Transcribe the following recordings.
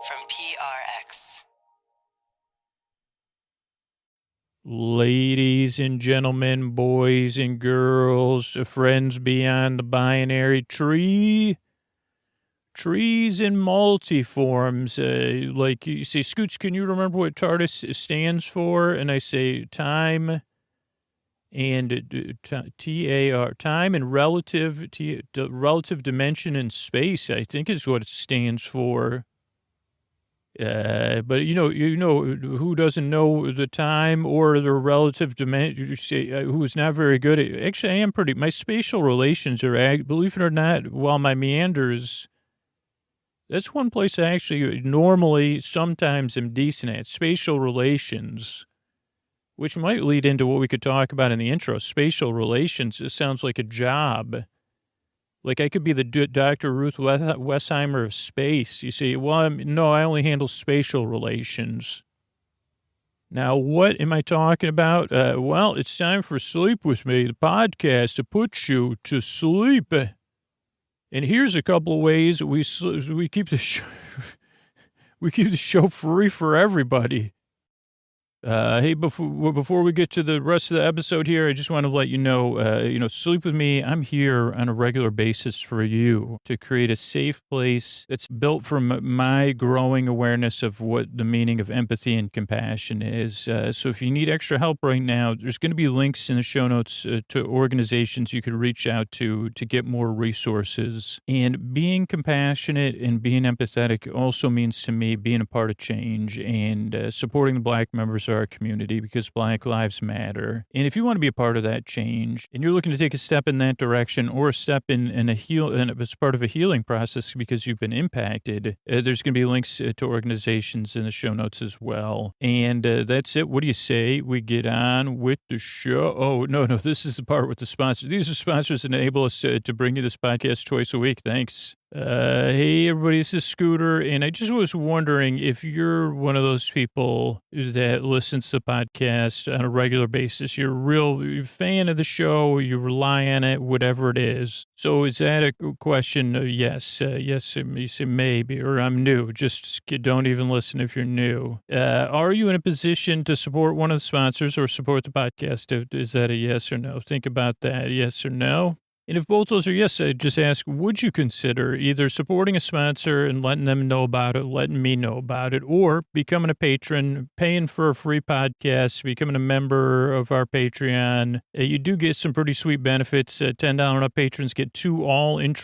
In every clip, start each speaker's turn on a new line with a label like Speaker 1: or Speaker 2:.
Speaker 1: from PRX.
Speaker 2: Ladies and gentlemen, boys and girls, friends beyond the binary tree, trees in multiforms. Like you say, Scoots, can you remember what TARDIS stands for? And I say time and TAR, time and relative dimension in space, I think is what it stands for. But you know who doesn't know the time or the relative dimension? You say who's not very good at. Actually, I am pretty. My spatial relations are, believe it or not, while my meanders. That's one place I actually normally sometimes am decent at. Spatial relations, which might lead into what we could talk about in the intro. Spatial relations. It sounds like a job. Like I could be the Dr. Ruth Westheimer of space. You see, well, no, I only handle spatial relations. Now, what am I talking about? Well, it's time for Sleep With Me, the podcast to put you to sleep. And here's a couple of ways we keep the show, we keep the show free for everybody. Hey, before we get to the rest of the episode here, I just want to let you know, Sleep With Me, I'm here on a regular basis for you to create a safe place that's built from my growing awareness of what the meaning of empathy and compassion is. So if you need extra help right now, there's going to be links in the show notes to organizations you could reach out to get more resources. And being compassionate and being empathetic also means to me being a part of change and supporting the Black members of our community because Black lives matter. And if you want to be a part of that change and you're looking to take a step in that direction or a step in as part of a healing process because you've been impacted, there's going to be links to organizations in the show notes as well. And that's it. What do you say we get on with the show? Oh, no, this is the part with the sponsors. These are sponsors that enable us to bring you this podcast twice a week. Thanks. Hey everybody, this is Scooter, and I just was wondering if you're one of those people that listens to the podcast on a regular basis. You're a real fan of the show, you rely on it, whatever it is. So is that a question? Yes, you say maybe, or I'm new. Just don't even listen if you're new. Are you in a position to support one of the sponsors or support the podcast? Is that a yes or no? Think about that, yes or no. And if both those are yes, I just ask, would you consider either supporting a sponsor and letting them know about it, letting me know about it, or becoming a patron, paying for a free podcast, becoming a member of our Patreon? You do get some pretty sweet benefits. $10 and up patrons get two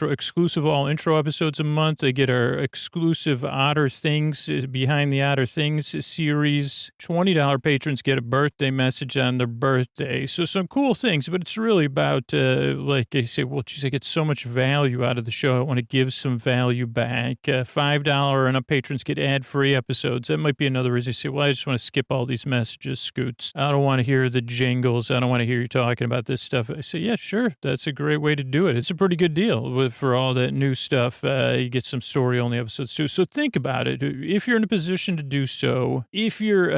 Speaker 2: exclusive intro episodes a month. They get our exclusive Otter Things, Behind the Otter Things series. $20 patrons get a birthday message on their birthday. So some cool things, but it's really about, like I say, well, geez, I get so much value out of the show. I want to give some value back. $5 and up patrons get ad-free episodes. That might be another reason you say, well, I just want to skip all these messages, Scoots. I don't want to hear the jingles. I don't want to hear you talking about this stuff. I say, yeah, sure. That's a great way to do it. It's a pretty good deal for all that new stuff. You get some story-only episodes too. So think about it. If you're in a position to do so, if you're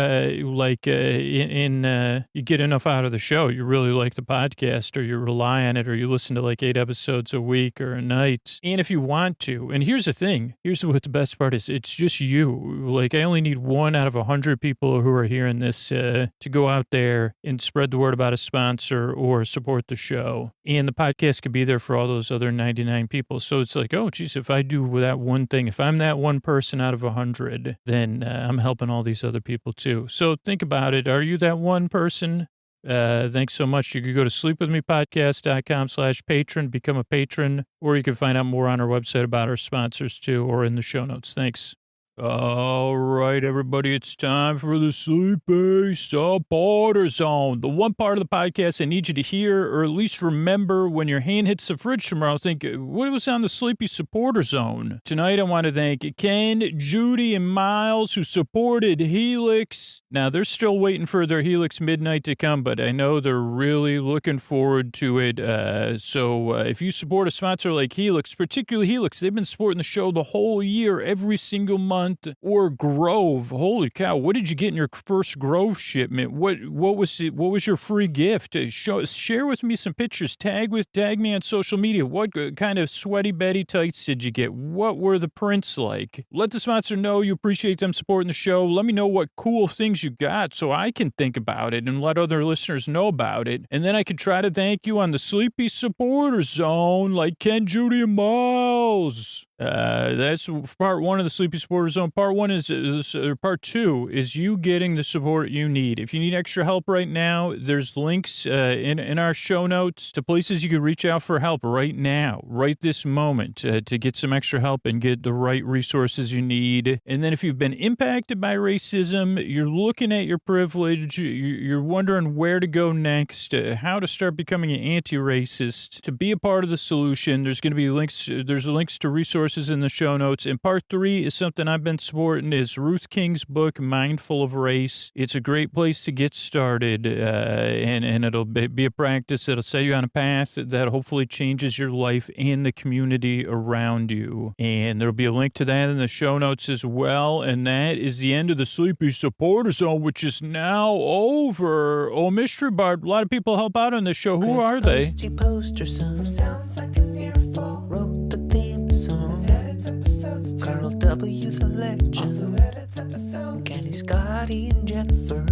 Speaker 2: you get enough out of the show, you really like the podcast, or you rely on it, or you listen to like 8 episodes a week or a night. And if you want to, and here's the thing, here's what the best part is, it's just you. Like I only need 1 out of 100 people who are hearing this to go out there and spread the word about a sponsor or support the show. And the podcast could be there for all those other 99 people. So it's like, oh, geez, if I do that one thing, if I'm that one person out of 100, then I'm helping all these other people too. So think about it. Are you that one person? Thanks so much. You can go to sleepwithmepodcast.com/patron, become a patron, or you can find out more on our website about our sponsors too, or in the show notes. Thanks. All right, everybody, it's time for the Sleepy Supporter Zone. The one part of the podcast I need you to hear, or at least remember when your hand hits the fridge tomorrow, think, what was on the Sleepy Supporter Zone? Tonight, I want to thank Ken, Judy, and Miles, who supported Helix. Now, they're still waiting for their Helix Midnight to come, but I know they're really looking forward to it. So if you support a sponsor like Helix, particularly Helix, they've been supporting the show the whole year, every single month. month, or Grove. Holy cow. What did you get in your first Grove shipment? What was your free gift? Share with me some pictures. Tag me on social media. What kind of sweaty Betty tights did you get? What were the prints like? Let the sponsor know you appreciate them supporting the show. Let me know what cool things you got so I can think about it and let other listeners know about it. And then I can try to thank you on the Sleepy Supporter Zone like Ken, Judy, and Miles. That's part one of the Sleepy Supporter Zone. Part two is you getting the support you need. If you need extra help right now, there's links in our show notes to places you can reach out for help right now, right this moment, to get some extra help and get the right resources you need. And then if you've been impacted by racism, you're looking at your privilege, you're wondering where to go next, how to start becoming an anti-racist, to be a part of the solution, there's going to be links to resources in the show notes. And part 3 is something I've been supporting, is Ruth King's book, Mindful of Race. It's a great place to get started, and it'll be a practice that'll set you on a path that hopefully changes your life and the community around you. And there'll be a link to that in the show notes as well. And that is the end of the Sleepy Supporter Zone, which is now over. Oh, Mystery Bard, a lot of people help out on this show. Who are they?
Speaker 3: Poster son sounds like an earful. Wrote the theme song. Edits episodes. Carl W. the legend. Also edits episodes. Kenny, Scotty, and Jennifer.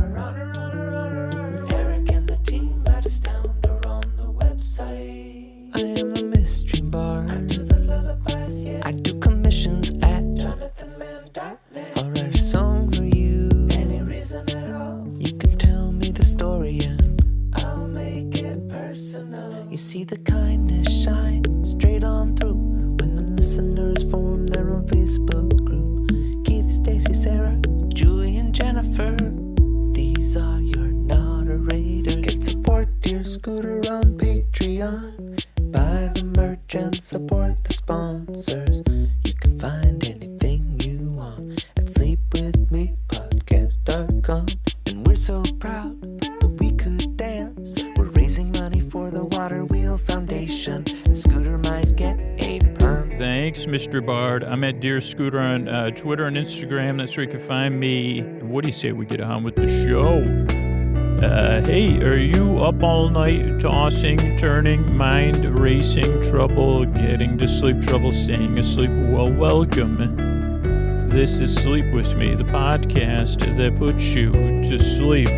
Speaker 3: Eric and the team at us down or on the website. I am the mystery bard. I do the lullabies, yeah. I do commissions at jonathanmann.net. I'll write a song for you. Any reason at all. You can tell me the story and I'll make it personal. You see the kindness shine straight on through when the listeners form their own Facebook group. Keith, Stacy, Sarah, Julie, and Jennifer. These are your moderators. You can support Dear Scooter on Patreon. Buy the merch and support the sponsors. You can find anything you want at sleepwithmepodcast.com. And we're so proud that we could dance. We're raising money for the Water Wheel Foundation, and Scooter might get a perm.
Speaker 2: Thanks, Mr. Bard. I'm at Dear Scooter on Twitter and Instagram. That's where you can find me. And what do you say we get on with the show? Hey, are you up all night tossing, turning, mind racing, trouble getting to sleep, trouble staying asleep? Well, welcome. This is Sleep With Me, the podcast that puts you to sleep.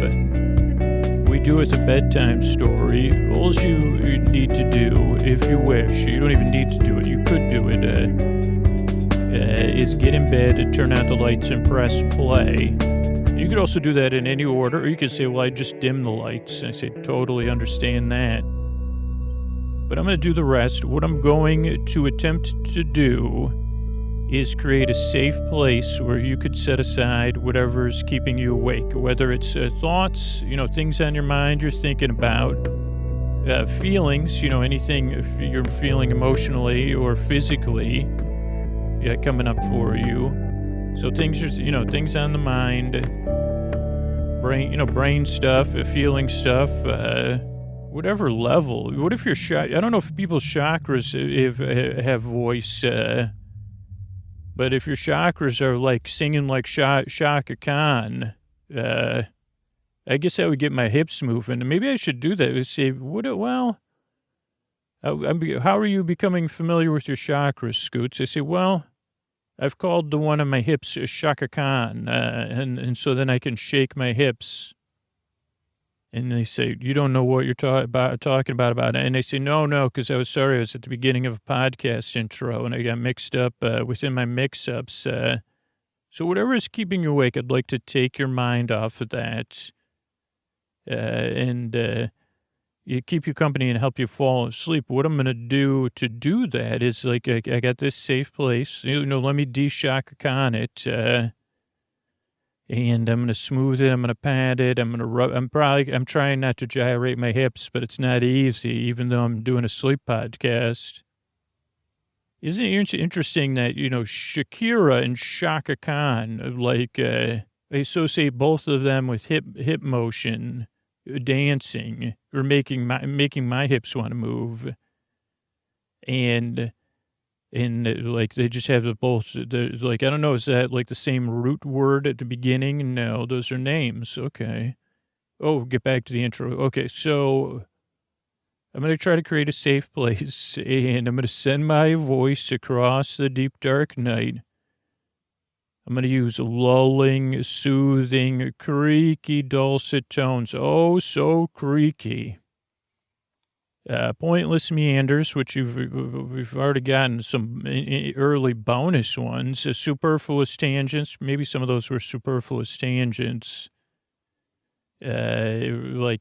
Speaker 2: We do it a bedtime story. All you need to do, if you wish, you don't even need to do it, you could do it, is get in bed and turn out the lights and press play. You could also do that in any order, or you could say, well, I just dim the lights. And I say, totally understand that. But I'm going to do the rest. What I'm going to attempt to do is create a safe place where you could set aside whatever's keeping you awake, whether it's thoughts, things on your mind you're thinking about, feelings, anything you're feeling emotionally or physically coming up for you. So things are, things on the mind, brain stuff, feeling stuff, whatever level. What if I don't know if people's chakras have voice, but if your chakras are like singing like Shaka Khan, I guess that would get my hips moving. And maybe I should do that. Say, how are you becoming familiar with your chakras, Scoots? I say, well, I've called the one on my hips Shaka Khan, and so then I can shake my hips. And they say, you don't know what you're talking about. And they say, no, because I was at the beginning of a podcast intro, and I got mixed up within my mix-ups. So whatever is keeping you awake, I'd like to take your mind off of that, and you keep you company and help you fall asleep. What I'm going to do that is, like, I got this safe place. Let me de-Shaka Khan it. And I'm going to smooth it. I'm going to pat it. I'm going to rub. I'm trying not to gyrate my hips, but it's not easy, even though I'm doing a sleep podcast. Isn't it interesting that, Shakira and Shaka Khan, like, I associate both of them with hip motion, dancing, or making my hips want to move. And And like they just have both, like, I don't know, is that like the same root word at the beginning? No, those are names. Okay. Oh, get back to the intro. Okay, so I'm going to try to create a safe place, and I'm going to send my voice across the deep, dark night. I'm going to use lulling, soothing, creaky, dulcet tones. Oh, so creaky. Pointless meanders, which we've already gotten some early bonus ones. Superfluous tangents. Maybe some of those were superfluous tangents. Pointless,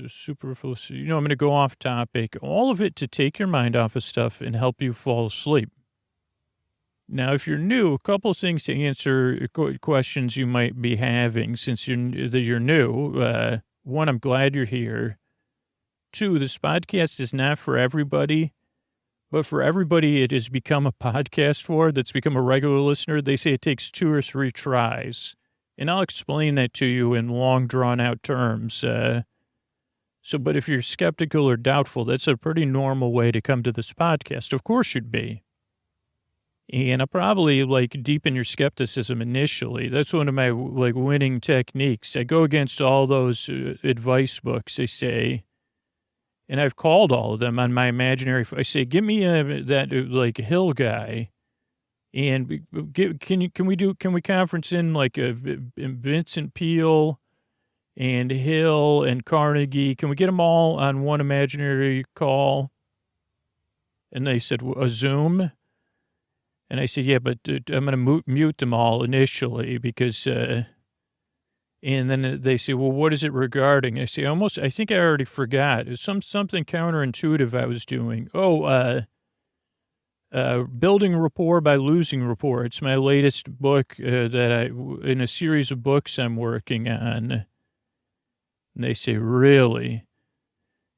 Speaker 2: superfluous. I'm going to go off topic. All of it to take your mind off of stuff and help you fall asleep. Now, if you're new, a couple of things to answer questions you might be having since you're new. One, I'm glad you're here. Two, this podcast is not for everybody, but for everybody it has become a podcast for, that's become a regular listener. They say it takes 2 or 3 tries. And I'll explain that to you in long, drawn-out terms. But if you're skeptical or doubtful, that's a pretty normal way to come to this podcast. Of course you'd be. And I'll probably, deepen your skepticism initially. That's one of my, winning techniques. I go against all those advice books, they say. And I've called all of them on my imaginary. I say, give me that Hill guy, and can we conference in Vincent Peale and Hill and Carnegie? Can we get them all on one imaginary call? And they said, a Zoom. And I said, yeah, but I'm going to mute them all initially because. And then they say, well, what is it regarding? I say, I think I already forgot. It's something counterintuitive I was doing. Building Rapport by Losing Rapport. It's my latest book in a series of books I'm working on. And they say, really?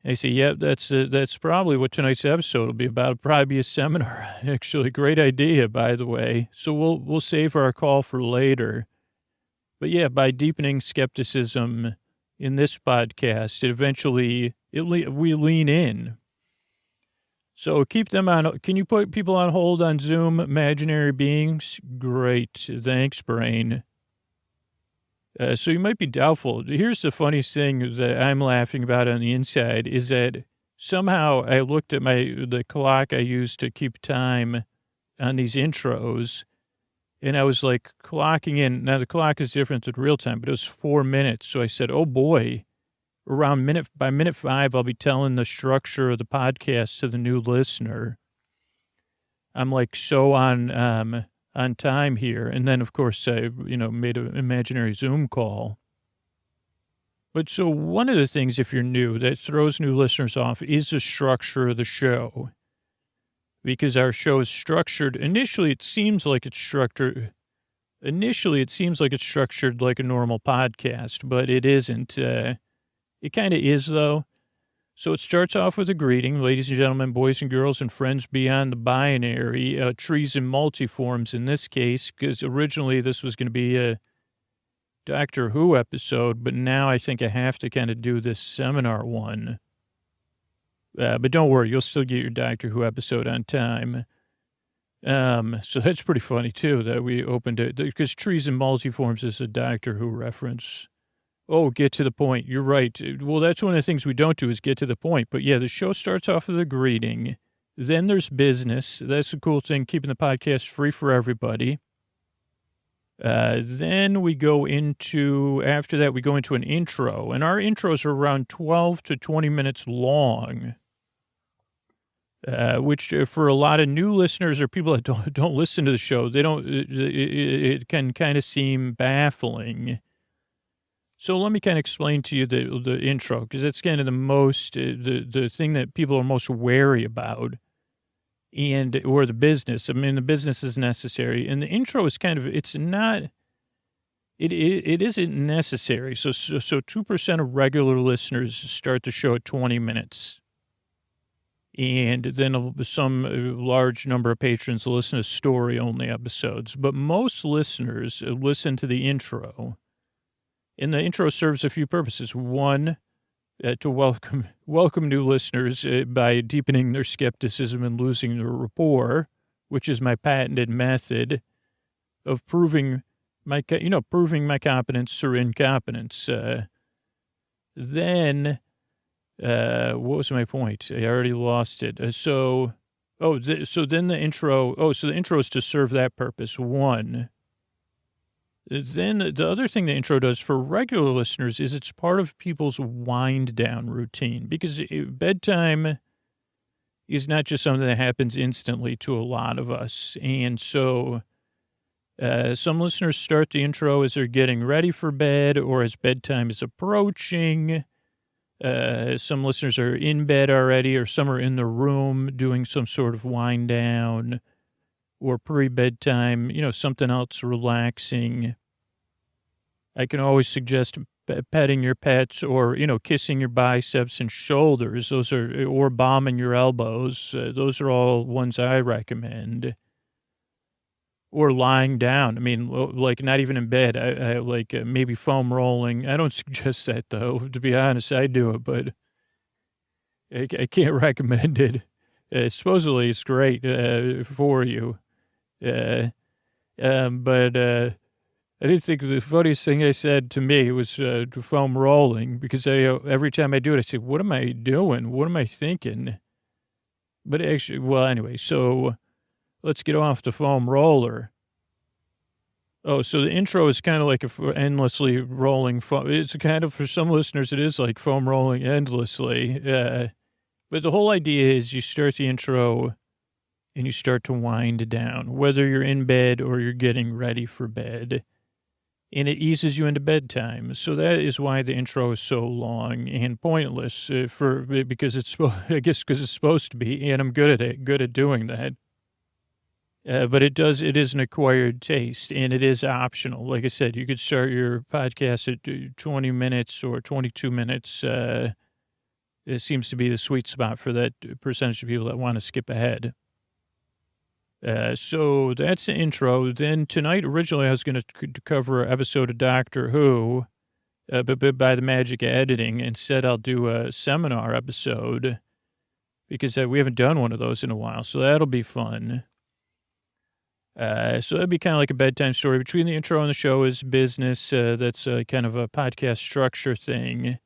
Speaker 2: I say, yeah, that's probably what tonight's episode will be about. It'll probably be a seminar. Actually, great idea, by the way. So we'll save our call for later. But yeah, by deepening skepticism in this podcast, we lean in. So keep them on. Can you put people on hold on Zoom, imaginary beings? Great. Thanks, brain. So you might be doubtful. Here's the funniest thing that I'm laughing about on the inside is that somehow I looked at the clock I use to keep time on these intros. And I was clocking in. Now the clock is different than real time, but it was 4 minutes. So I said, oh boy, by minute 5, I'll be telling the structure of the podcast to the new listener. I'm so on time here. And then of course I, made an imaginary Zoom call. But so one of the things, if you're new, that throws new listeners off is the structure of the show. Because our show is structured. Initially, it seems like it's structured like a normal podcast, but it isn't. It kind of is, though. So it starts off with a greeting, ladies and gentlemen, boys and girls, and friends beyond the binary, trees and multiforms in this case, because originally this was going to be a Doctor Who episode, but now I think I have to kind of do this seminar one. But don't worry, you'll still get your Doctor Who episode on time. So that's pretty funny, too, that we opened it, because trees and multiforms is a Doctor Who reference. Oh, get to the point. You're right. Well, that's one of the things we don't do is get to the point. But yeah, the show starts off with a greeting. Then there's business. That's the cool thing, keeping the podcast free for everybody. Then after that, we go into an intro. And our intros are around 12 to 20 minutes long. Which for a lot of new listeners or people that don't listen to the show, it can kind of seem baffling. So let me kind of explain to you the intro, because it's kind of the thing that people are most wary about, or the business. I mean, the business is necessary, and the intro is it isn't necessary. So 2% of regular listeners start the show at 20 minutes. And then some large number of patrons listen to story-only episodes. But most listeners listen to the intro. And the intro serves a few purposes. One, to welcome new listeners by deepening their skepticism and losing their rapport, which is my patented method of proving my competence or incompetence. Then, what was my point? I already lost it. So then the intro. Oh, so the intro is to serve that purpose. One. Then the other thing the intro does for regular listeners is it's part of people's wind down routine, because bedtime is not just something that happens instantly to a lot of us. And so some listeners start the intro as they're getting ready for bed or as bedtime is approaching. Some listeners are in bed already, or some are in the room doing some sort of wind down or pre-bedtime, something else relaxing. I can always suggest petting your pets or, kissing your biceps and shoulders. Or bombing your elbows. Those are all ones I recommend. Or lying down. I mean, like not even in bed. I like maybe foam rolling. I don't suggest that though. To be honest, I do it, but I can't recommend it. Supposedly it's great for you. But I didn't think the funniest thing they said to me was foam rolling, because every time I do it, I say, what am I doing? What am I thinking? But actually, well, anyway, so let's get off the foam roller. Oh, so the intro is kind of like endlessly rolling foam. It's kind of, for some listeners, it is like foam rolling endlessly. But the whole idea is you start the intro and you start to wind down, whether you're in bed or you're getting ready for bed, and it eases you into bedtime. So that is why the intro is so long and pointless because it's supposed to be, and I'm good at doing that. But it is an acquired taste, and it is optional. Like I said, you could start your podcast at 20 minutes or 22 minutes. It seems to be the sweet spot for that percentage of people that want to skip ahead. So that's the intro. Then tonight, originally, I was going to cover an episode of Doctor Who, but by the magic of editing, instead I'll do a seminar episode, because we haven't done one of those in a while. So that'll be fun. So that'd be kind of like a bedtime story. Between the intro and the show is business. That's kind of a podcast structure thing.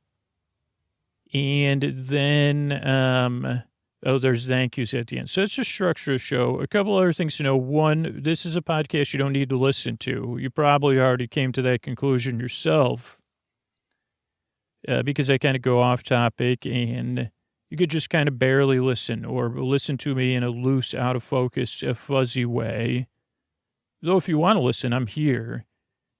Speaker 2: And then, there's thank yous at the end. So it's just structure of the show. A couple other things to know. One, this is a podcast you don't need to listen to. You probably already came to that conclusion yourself, because I kind of go off topic, and you could just kind of barely listen, or listen to me in a loose, out of focus, a fuzzy way. Though if you want to listen, I'm here.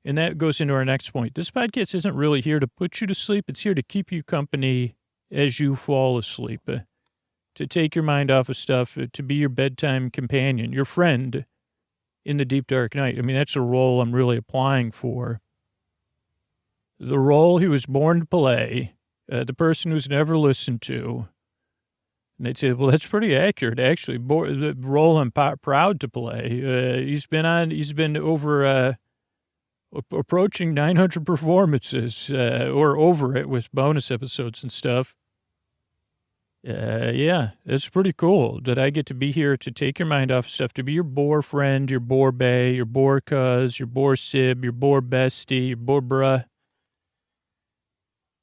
Speaker 2: And that goes into our next point. This podcast isn't really here to put you to sleep. It's here to keep you company as you fall asleep, to take your mind off of stuff, to be your bedtime companion, your friend in the deep, dark night. I mean, that's a role I'm really applying for. The role he was born to play, the person who's never listened to. And they'd say, well, that's pretty accurate, actually. The role I'm proud to play. He's been over approaching 900 performances, or over it with bonus episodes and stuff. Yeah, it's pretty cool that I get to be here to take your mind off stuff, to be your bore friend, your bore bae, your bore cuz, your bore sib, your bore bestie, your bore bruh.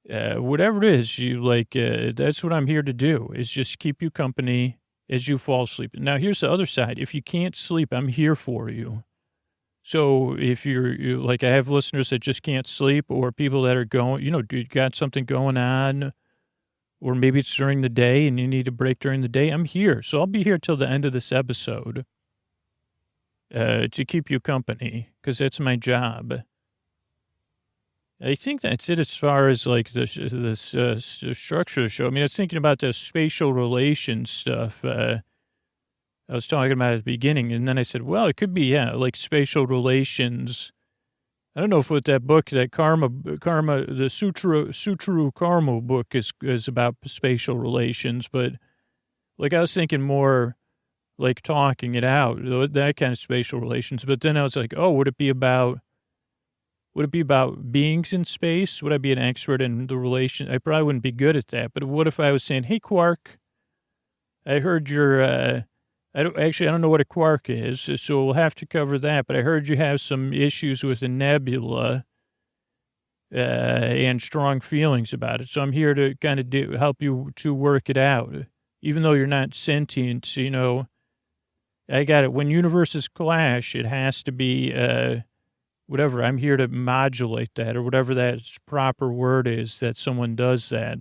Speaker 2: Whatever it is, that's what I'm here to do, is just keep you company as you fall asleep. Now, here's the other side. If you can't sleep, I'm here for you. So if you're I have listeners that just can't sleep, or people that are going, you got something going on, or maybe it's during the day and you need a break during the day, I'm here. So I'll be here till the end of this episode to keep you company, because that's my job. I think that's it as far as the structure of the show. I mean, I was thinking about the spatial relations stuff I was talking about at the beginning, and then I said, well, it could be, like spatial relations. I don't know if what that book, that karma, the Sutru Karma book is about spatial relations, but I was thinking more like talking it out, that kind of spatial relations. But then I was like, oh, would it be about Would it be about beings in space? Would I be an expert in the relation? I probably wouldn't be good at that. But what if I was saying, hey, Quark, I heard you're, I don't know what a quark is, so we'll have to cover that. But I heard you have some issues with a nebula and strong feelings about it. So I'm here to kind of help you to work it out. Even though you're not sentient, you know, I got it. When universes clash, it has to be, whatever, I'm here to modulate that, or whatever that proper word is that someone does that.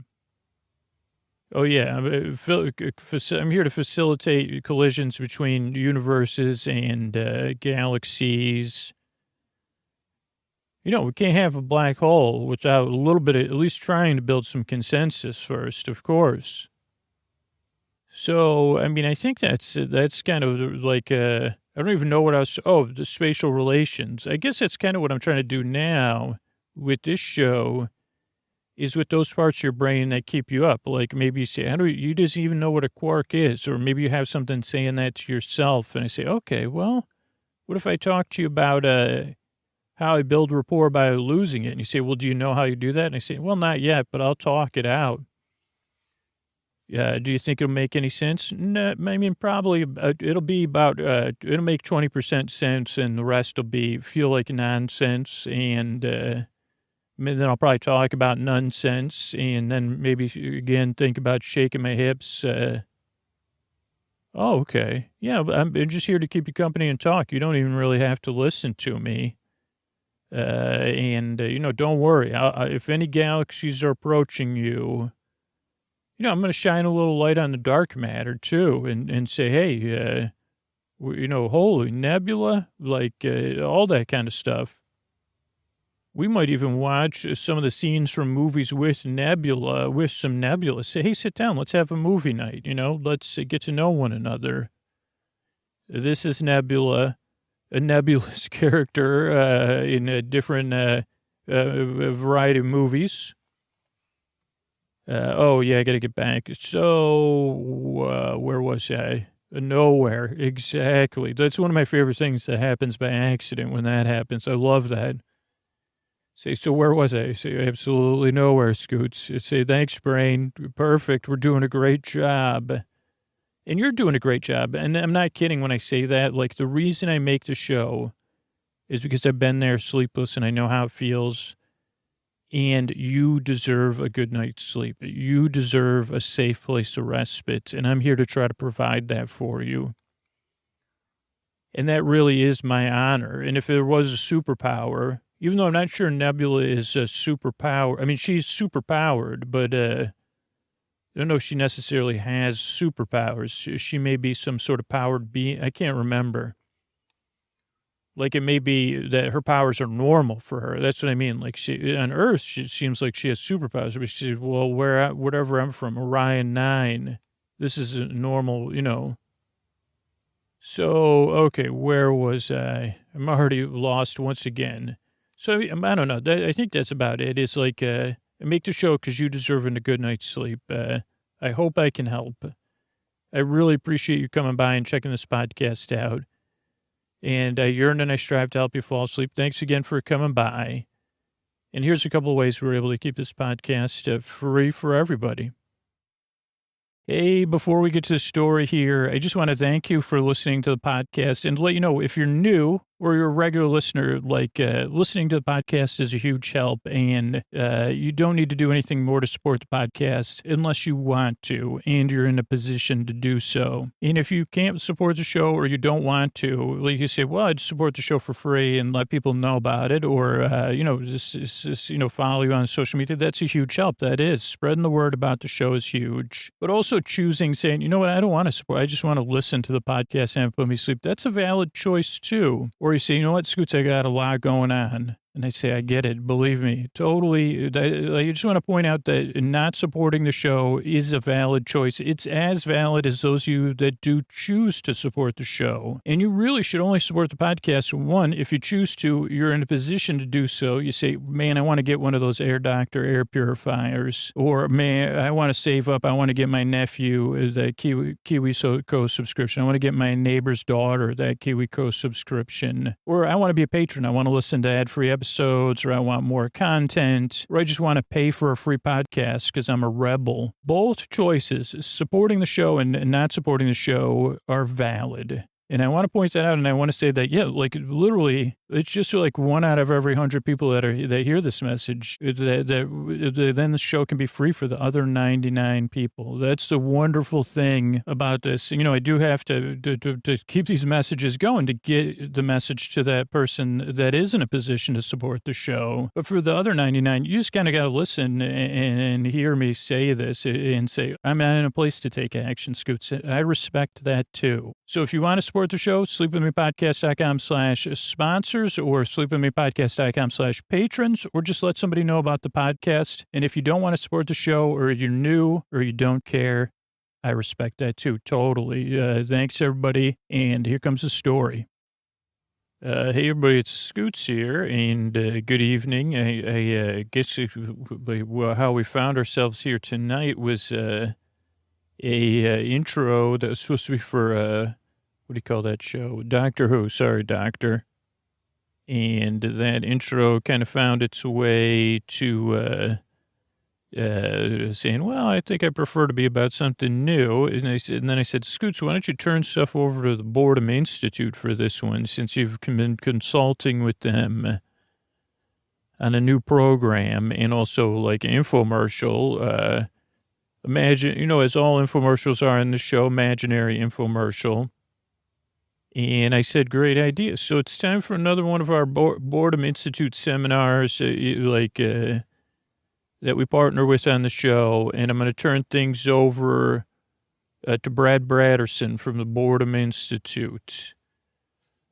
Speaker 2: Oh, yeah, I'm here to facilitate collisions between universes and galaxies. You know, we can't have a black hole without a little bit of at least trying to build some consensus first, of course. So, I mean, I think that's kind of like, I don't even know what else. Oh, the spatial relations. I guess that's kind of what I'm trying to do now with this show, is with those parts of your brain that keep you up. Like maybe you say, you just even know what a quark is, or maybe you have something saying that to yourself. And I say, okay, well, what if I talk to you about how I build rapport by losing it? And you say, well, do you know how you do that? And I say, well, not yet, but I'll talk it out. Do you think it'll make any sense? No, I mean, probably it'll be about, it'll make 20% sense, and the rest will feel like nonsense. And then I'll probably talk about nonsense, and then maybe again think about shaking my hips. Oh, okay. Yeah, I'm just here to keep you company and talk. You don't even really have to listen to me. You know, don't worry. If any galaxies are approaching you, you know, I'm going to shine a little light on the dark matter, too, and say, hey, you know, holy nebula, like all that kind of stuff. We might even watch some of the scenes from movies with some nebula. Say, hey, sit down. Let's have a movie night. You know, let's get to know one another. This is Nebula, a nebulous character in a different variety of movies. Oh, yeah, I got to get back. So, where was I? Nowhere. Exactly. That's one of my favorite things that happens by accident when that happens. I love that. Say, so where was I? Say, absolutely nowhere, Scoots. Say, thanks, brain. Perfect. We're doing a great job. And you're doing a great job. And I'm not kidding when I say that. Like, the reason I make the show is because I've been there sleepless and I know how it feels. And you deserve a good night's sleep. You deserve a safe place of respite. And I'm here to try to provide that for you. And that really is my honor. And if there was a superpower, even though I'm not sure Nebula is a superpower, I mean, she's superpowered, but I don't know if she necessarily has superpowers. She may be some sort of powered being. I can't remember. Like, it may be that her powers are normal for her. That's what I mean. Like, on Earth, she seems like she has superpowers. But she says, well, whatever I'm from, Orion 9, this is a normal, you know. So, okay, where was I? I'm already lost once again. So, I don't know. I think that's about it. It's like, I make the show because you deserve a good night's sleep. I hope I can help. I really appreciate you coming by and checking this podcast out. And I yearn and I strive to help you fall asleep. Thanks again for coming by. And here's a couple of ways we're able to keep this podcast free for everybody. Hey, before we get to the story here, I just want to thank you for listening to the podcast and let you know if you're new or you're a regular listener, like listening to the podcast is a huge help, and you don't need to do anything more to support the podcast unless you want to and you're in a position to do so. And if you can't support the show or you don't want to, like you say, well, I'd support the show for free and let people know about it, or just follow you on social media. That's a huge help. That is, spreading the word about the show is huge. But also choosing, saying, you know what, I don't want to support. I just want to listen to the podcast and put me to sleep. That's a valid choice too. Or you say, you know what, Scoots, I got a lot going on. And I say, I get it. Believe me, totally. I just want to point out that not supporting the show is a valid choice. It's as valid as those of you that do choose to support the show. And you really should only support the podcast. One, if you choose to, you're in a position to do so. You say, man, I want to get one of those Air Doctor air purifiers. Or, man, I want to save up. I want to get my nephew the Kiwi Co subscription. I want to get my neighbor's daughter that Kiwi Co subscription. Or I want to be a patron. I want to listen to ad-free episodes. episodes, or I want more content, or I just want to pay for a free podcast because I'm a rebel. Both choices, supporting the show and not supporting the show, are valid. And I want to point that out, and I want to say that, yeah, like literally, it's just like 1 out of every 100 people that hear this message, then the show can be free for the other 99 people. That's the wonderful thing about this. You know, I do have to keep these messages going to get the message to that person that is in a position to support the show. But for the other 99, you just kind of got to listen and hear me say this and say, I'm not in a place to take action, Scoots. I respect that too. So if you want to support the show, sleepwithmepodcast.com/sponsors or sleepwithmepodcast.com/patrons, or just let somebody know about the podcast. And if you don't want to support the show, or you're new, or you don't care, I respect that too, totally. Thanks, everybody. And here comes the story. Hey, everybody, it's Scoots here, and good evening. I guess how we found ourselves here tonight was a intro that was supposed to be for, what do you call that show? Doctor Who, sorry, Doctor. And that intro kind of found its way to saying, well, I think I prefer to be about something new. And then I said, Scoots, why don't you turn stuff over to the Boredom Institute for this one, since you've been consulting with them on a new program and also like infomercial. Imagine, you know, as all infomercials are in the show, imaginary infomercial. And I said, great idea. So it's time for another one of our Boredom Institute seminars, that we partner with on the show. And I'm going to turn things over to Brad Bradderson from the Boredom Institute.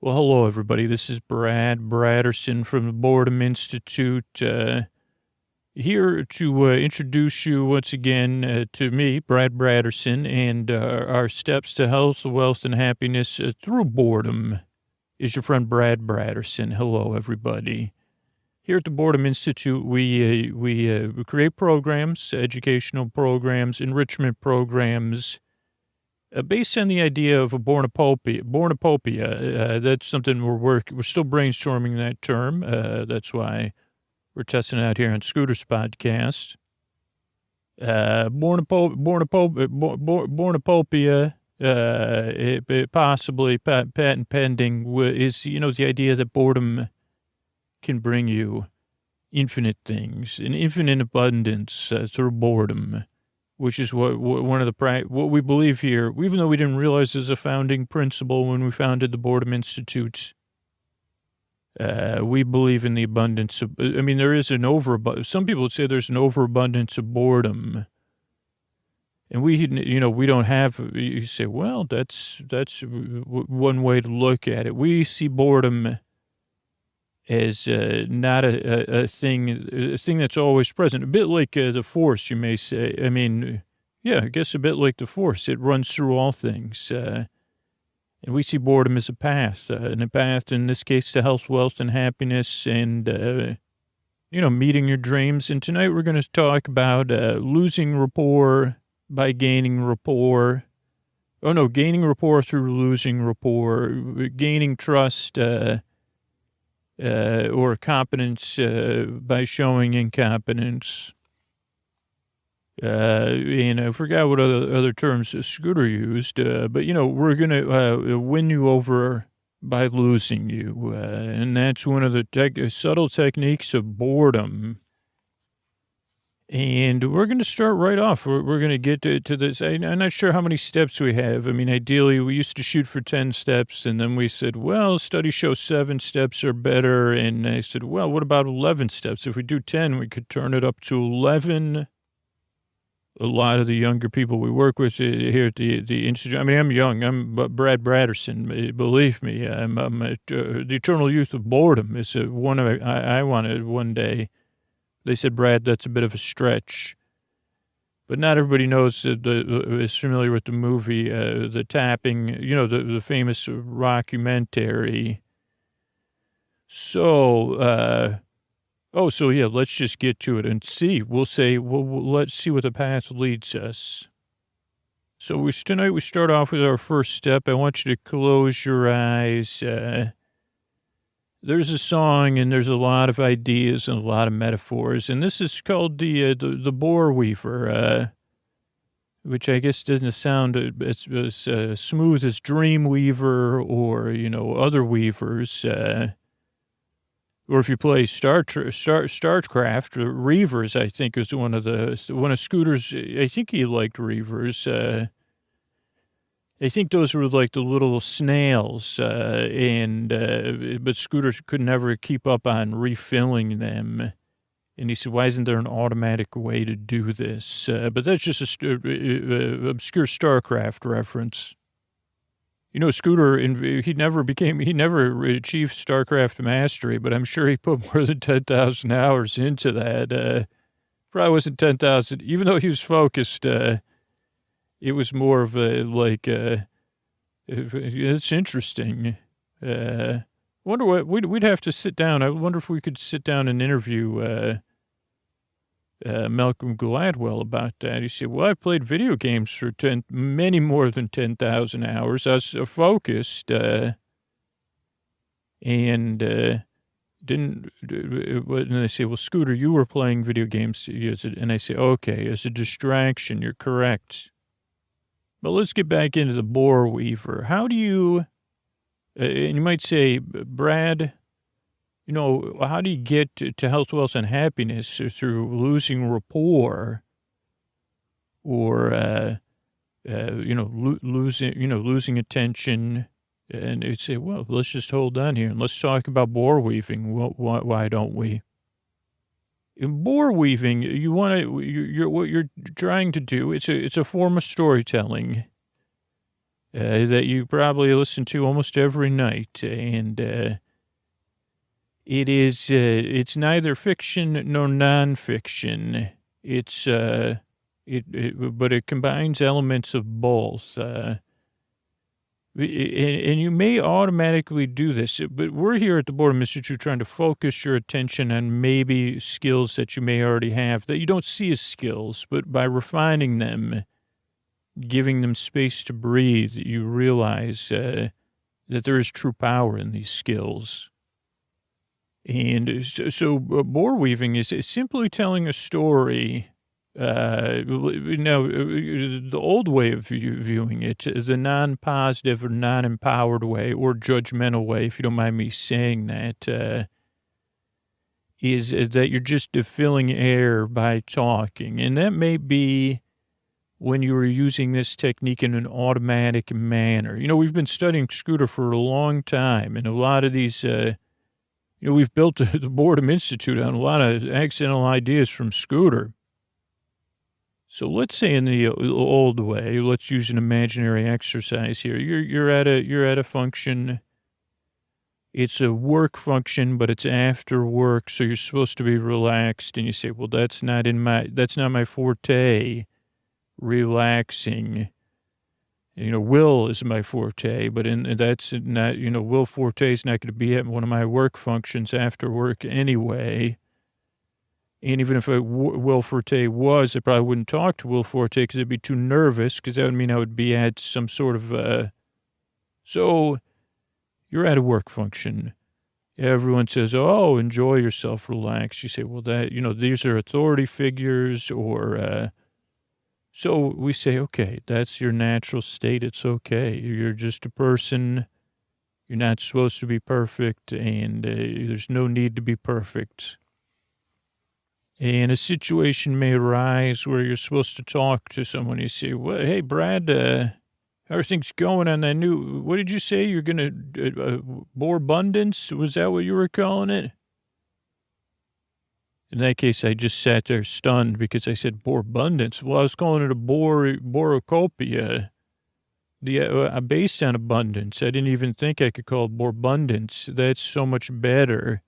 Speaker 2: Well, hello, everybody. This is Brad Bradderson from the Boredom Institute, here to introduce you once again to me, Brad Bradderson, and our steps to health, wealth, and happiness through boredom is your friend Brad Bradderson. Hello, everybody. Here at the Boredom Institute, we create programs, educational programs, enrichment programs, based on the idea of a bornopopia. That's something we're still brainstorming that term. That's why we're testing it out here on Scooter's podcast. Bornopopia, possibly patent pending, is, you know, the idea that boredom can bring you infinite things, an infinite abundance through boredom, which is what we believe here, even though we didn't realize as a founding principle when we founded the Boredom Institute. We believe in the abundance of, I mean, there is some people would say there's an overabundance of boredom. And we don't have, you say, well, that's one way to look at it. We see boredom as not a thing that's always present. A bit like the Force, you may say. I mean, yeah, I guess a bit like the Force. It runs through all things. And we see boredom as a path, in this case, to health, wealth, and happiness, and, meeting your dreams. And tonight we're going to talk about losing rapport by gaining rapport. Oh, no, gaining rapport through losing rapport, gaining trust or competence by showing incompetence. And I forgot what other terms Scooter used, but, we're going to win you over by losing you. And that's one of the subtle techniques of boredom. And we're going to start right off. We're going to get to this. I'm not sure how many steps we have. I mean, ideally, we used to shoot for 10 steps, and then we said, well, studies show 7 steps are better. And I said, well, what about 11 steps? If we do 10, we could turn it up to 11. A lot of the younger people we work with here at the Institute, I mean, I'm young. I'm Brad Bradderson. Believe me, I'm the eternal youth of boredom. Is one I wanted one day. They said, Brad, that's a bit of a stretch. But not everybody knows is familiar with the movie, The Tapping, the famous rockumentary. So, let's just get to it and see. Let's see what the path leads us. So tonight we start off with our first step. I want you to close your eyes. there's a song and there's a lot of ideas and a lot of metaphors, and this is called the Boar Weaver, which I guess doesn't sound as smooth as Dream Weaver or other weavers. Or if you play StarCraft, Reavers, I think is one of Scooter's. I think he liked Reavers. I think those were like the little snails, but Scooter could never keep up on refilling them. And he said, why isn't there an automatic way to do this? But that's just a obscure StarCraft reference. Scooter, he never achieved StarCraft mastery, but I'm sure he put more than 10,000 hours into that. Probably wasn't 10,000, even though he was focused. It was more of it's interesting. Wonder what we'd have to sit down. I wonder if we could sit down and interview Malcolm Gladwell about that. He said, well, I played video games for many more than 10,000 hours. I was focused and didn't. And they say, well, Scooter, you were playing video games. And I say, okay, as a distraction, you're correct. But let's get back into the Boar Weaver. How do you, and you might say, Brad, how do you get to health, wealth, and happiness through losing rapport or, losing attention? And you'd say, well, let's just hold on here and let's talk about boar weaving. Why don't we? In boar weaving, what you're trying to do, it's a form of storytelling that you probably listen to almost every night. And it's neither fiction nor nonfiction. But it combines elements of both. And you may automatically do this, but we're here at the Boredom Institute trying to focus your attention on maybe skills that you may already have that you don't see as skills, but by refining them, giving them space to breathe, you realize that there is true power in these skills. And so boar weaving is simply telling a story. Now, the old way of viewing it, the non-positive or non-empowered way or judgmental way, if you don't mind me saying that, is that you're just filling air by talking. And that may be when you were using this technique in an automatic manner. We've been studying Scooter for a long time, and a lot of these, we've built the Boredom Institute on a lot of accidental ideas from Scooter. So let's say in the old way, let's use an imaginary exercise here. You're at a function. It's a work function, but it's after work, so you're supposed to be relaxed. And you say, well, that's not my forte. Relaxing. Will is my forte, but that's not. Will Forte is not going to be at one of my work functions after work anyway. And even if Will Forte was, I probably wouldn't talk to Will Forte because I'd be too nervous, because that would mean I would be at some sort of, so you're at a work function. Everyone says, oh, enjoy yourself, relax. You say, well, these are authority figures or, so we say, okay, that's your natural state. It's okay. You're just a person. You're not supposed to be perfect, and there's no need to be perfect. And a situation may arise where you're supposed to talk to someone. You say, well, hey, Brad, how are things going on that what did you say? You're going to, boar abundance? Was that what you were calling it? In that case, I just sat there stunned because I said boar abundance. Well, I was calling it a borocopia, based on abundance. I didn't even think I could call it boar abundance. That's so much better.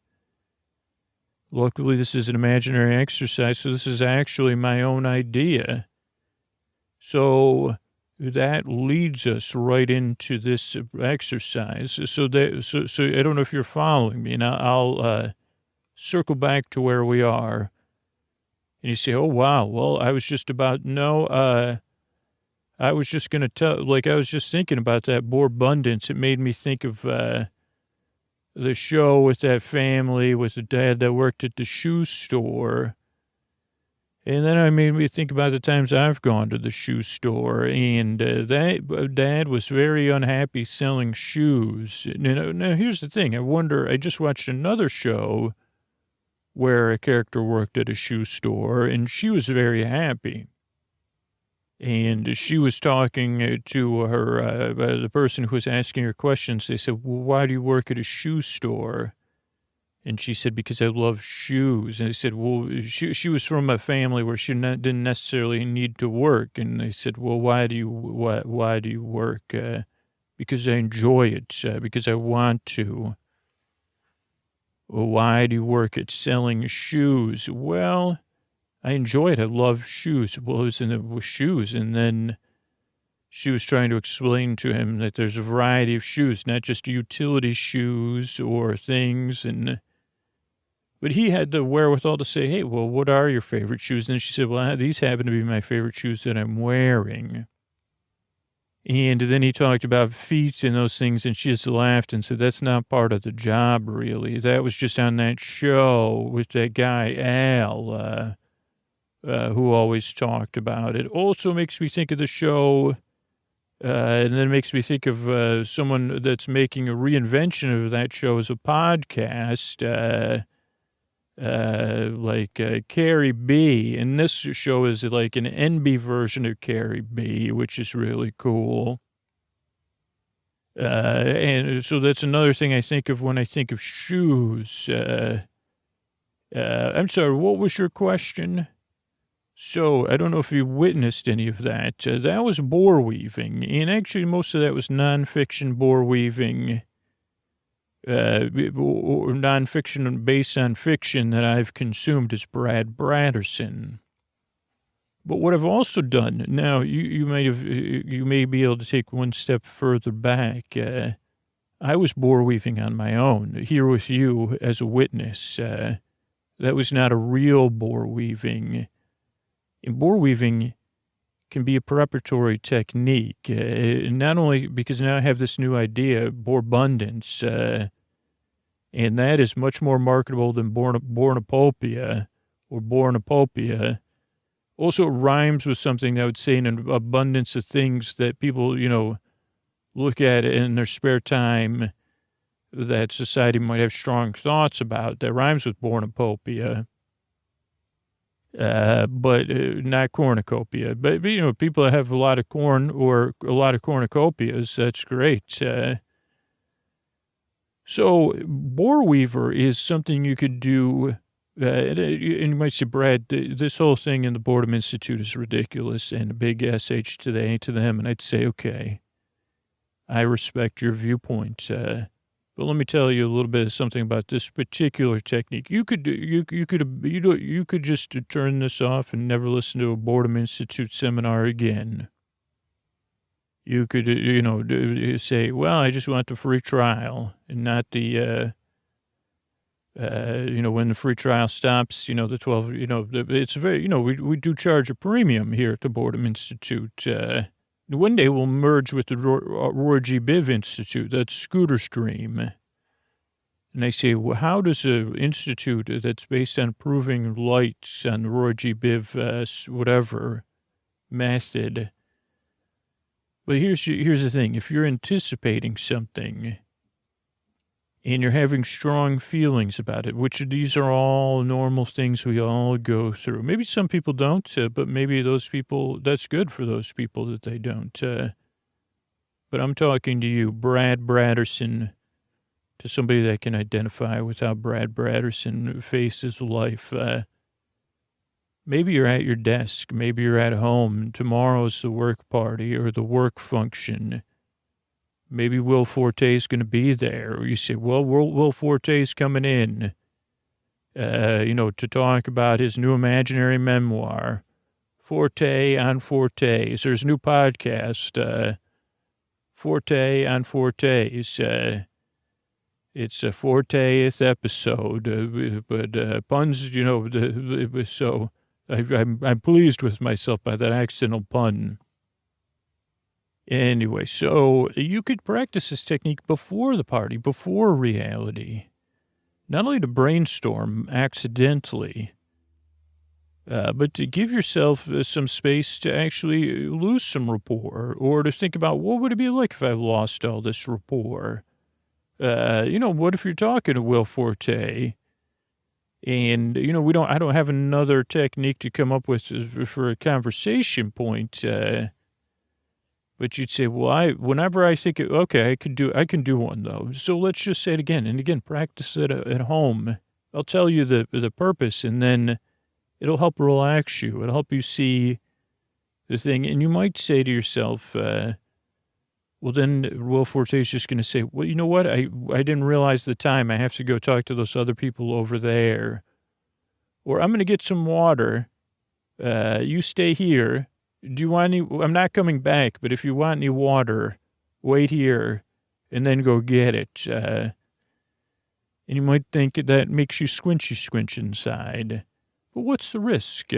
Speaker 2: Luckily, this is an imaginary exercise, so this is actually my own idea. So that leads us right into this exercise. So I don't know if you're following me, and I'll circle back to where we are. And you say, oh, wow, well, I was just going to tell, I was just thinking about that boar abundance. It made me think of, the show with that family with the dad that worked at the shoe store. And then I made me think about the times I've gone to the shoe store, and that dad was very unhappy selling shoes. Now, here's the thing. I just watched another show where a character worked at a shoe store, and she was very happy. And she was talking to her, the person who was asking her questions. They said, well, why do you work at a shoe store? And she said, because I love shoes. And they said, well, she was from a family where she didn't necessarily need to work. And they said, well, why do you work? Because I enjoy it, because I want to. Well, why do you work at selling shoes? Well, I enjoy it. I love shoes. Well, it was shoes. And then she was trying to explain to him that there's a variety of shoes, not just utility shoes or things. But he had the wherewithal to say, hey, well, what are your favorite shoes? And then she said, well, these happen to be my favorite shoes that I'm wearing. And then he talked about feet and those things, and she just laughed and said, that's not part of the job, really. That was just on that show with that guy, Al, who always talked about it. Also makes me think of the show, and then makes me think of someone that's making a reinvention of that show as a podcast, like Carrie B. And this show is like an NB version of Carrie B, which is really cool. And so that's another thing I think of when I think of shoes. I'm sorry, what was your question? So I don't know if you witnessed any of that. That was bore weaving. And actually most of that was nonfiction bore weaving. Or nonfiction based on fiction that I've consumed is Brad Bratterson. But what I've also done, now you may be able to take one step further back. I was bore weaving on my own, here with you as a witness. That was not a real bore weaving. And bore weaving can be a preparatory technique, not only because now I have this new idea, borebundance, and that is much more marketable than bornopopia or bornopopia. Also, it rhymes with something that would say an abundance of things that people, look at in their spare time that society might have strong thoughts about. That rhymes with bornopopia. But not cornucopia. But, people that have a lot of corn or a lot of cornucopias, that's great. So bore weaver is something you could do, and you might say, Brad, this whole thing in the Boredom Institute is ridiculous, and a big SH to the A to them. And I'd say, okay, I respect your viewpoint. But let me tell you a little bit of something about this particular technique. You could just turn this off and never listen to a Boredom Institute seminar again. You could, say, well, I just want the free trial and not the, when the free trial stops, the 12, it's very, we do charge a premium here at the Boredom Institute. One day we'll merge with the Roy G. Biv Institute. That's Scooter Stream. And I say, well, how does an institute that's based on proving lights on the Roy G. Biv, whatever method? But here's the thing. If you're anticipating something and you're having strong feelings about it, which these are all normal things we all go through. Maybe some people don't, but maybe those people, that's good for those people that they don't. But I'm talking to you, Brad Bratterson, to somebody that can identify with how Brad Bratterson faces life. Maybe you're at your desk. Maybe you're at home. Tomorrow's the work party or the work function. Maybe Will Forte is going to be there. Or you say, well, Will Forte's coming in, to talk about his new imaginary memoir, Forte on Fortes. There's a new podcast, Forte on Fortes. It's a 40th episode, but puns, so I'm pleased with myself by that accidental pun. Anyway, so you could practice this technique before the party, before reality, not only to brainstorm accidentally, but to give yourself some space to actually lose some rapport, or to think about what would it be like if I lost all this rapport? What if you're talking to Will Forte and, I don't have another technique to come up with for a conversation point, but you'd say, well, whenever I think, okay, I can do one though. So let's just say it again and again, practice it at home. I'll tell you the purpose, and then it'll help relax you. It'll help you see the thing. And you might say to yourself, well, then Will Forte is just going to say, well, you know what? I didn't realize the time. I have to go talk to those other people over there. Or I'm going to get some water. You stay here. Do you want any? I'm not coming back, but if you want any water, wait here and then go get it. And you might think that makes you squinch inside. But what's the risk?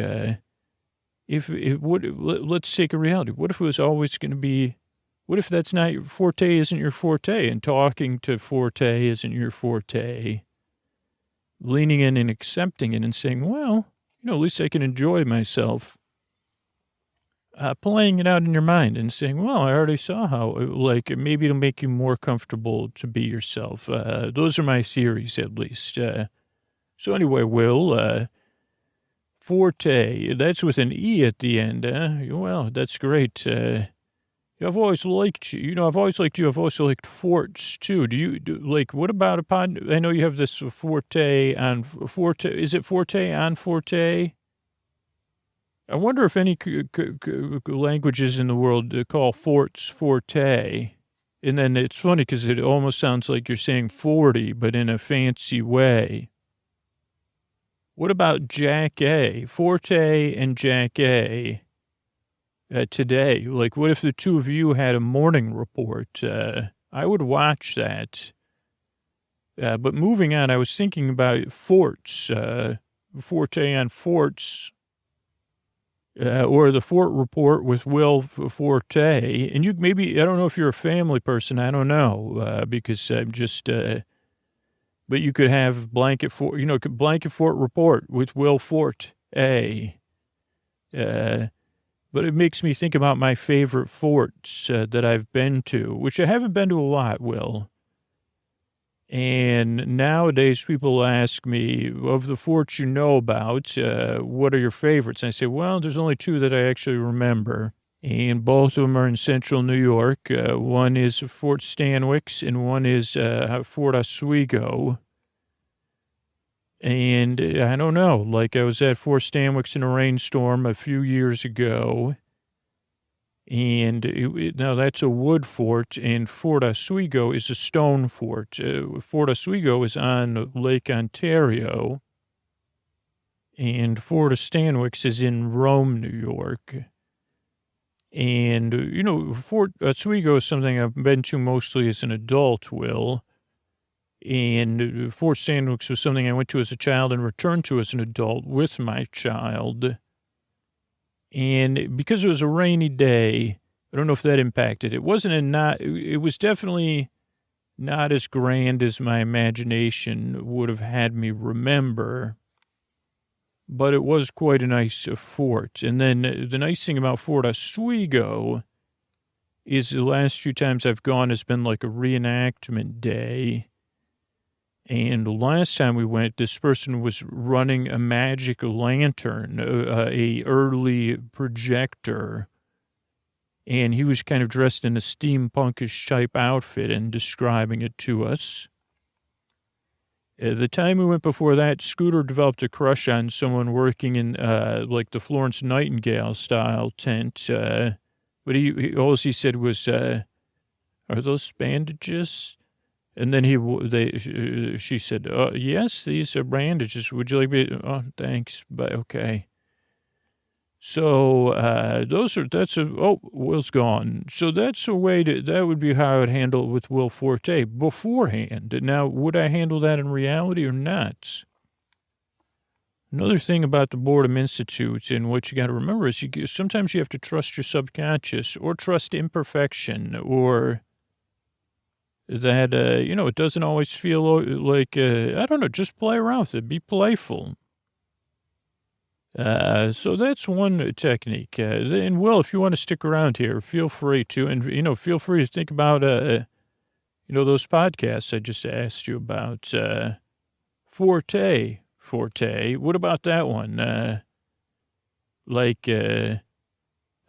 Speaker 2: Let's take a reality. What if it was always going to be, what if that's not your forte, isn't your forte, and talking to Forte isn't your forte? Leaning in and accepting it and saying, well, at least I can enjoy myself. Playing it out in your mind and saying, well, I already saw how, maybe it'll make you more comfortable to be yourself. Those are my theories, at least. So anyway, Will, Forte, that's with an E at the end. Well, that's great. I've always liked you. I've always liked you. I've also liked forts, too. What about upon, I know you have this Forte on Forte. Is it Forte on Forte? I wonder if any languages in the world call forts Forte. And then it's funny because it almost sounds like you're saying 40, but in a fancy way. What about Jack A? Forte and Jack A today? What if the two of you had a morning report? I would watch that. But moving on, I was thinking about forts, Forte on forts. Or the Fort Report with Will Forte. And you maybe, I don't know if you're a family person, I don't know, because I'm just, but you could have Blanket Fort Report with Will Forte. But it makes me think about my favorite forts that I've been to, which I haven't been to a lot, Will. And nowadays people ask me, of the forts you know about, what are your favorites? And I say, well, there's only two that I actually remember. And both of them are in central New York. One is Fort Stanwix and one is Fort Oswego. And I don't know, I was at Fort Stanwix in a rainstorm a few years ago. And now that's a wood fort, and Fort Oswego is a stone fort. Fort Oswego is on Lake Ontario, and Fort Stanwix is in Rome, New York. And, Fort Oswego is something I've been to mostly as an adult, Will. And Fort Stanwix was something I went to as a child and returned to as an adult with my child. And because it was a rainy day, I don't know if that impacted. It was definitely not as grand as my imagination would have had me remember, but it was quite a nice fort. And then the nice thing about Fort Oswego is the last few times I've gone has been like a reenactment day. And last time we went, this person was running a magic lantern, a early projector. And he was kind of dressed in a steampunkish type outfit and describing it to us. The time we went before that, Scooter developed a crush on someone working in the Florence Nightingale style tent. But all he said was, are those bandages? And then she said, yes, these are bandages. Would you like me to, oh, thanks, but okay. So, Will's gone. So that's a way that would be how I would handle it with Will Forte beforehand. Now, would I handle that in reality or not? Another thing about the Boredom Institute and what you got to remember is sometimes you have to trust your subconscious or trust imperfection or that, it doesn't always feel like, I don't know, just play around with it. Be playful. So that's one technique. And Will, if you want to stick around here, feel free to, and, feel free to think about, those podcasts I just asked you about, Forte. What about that one? I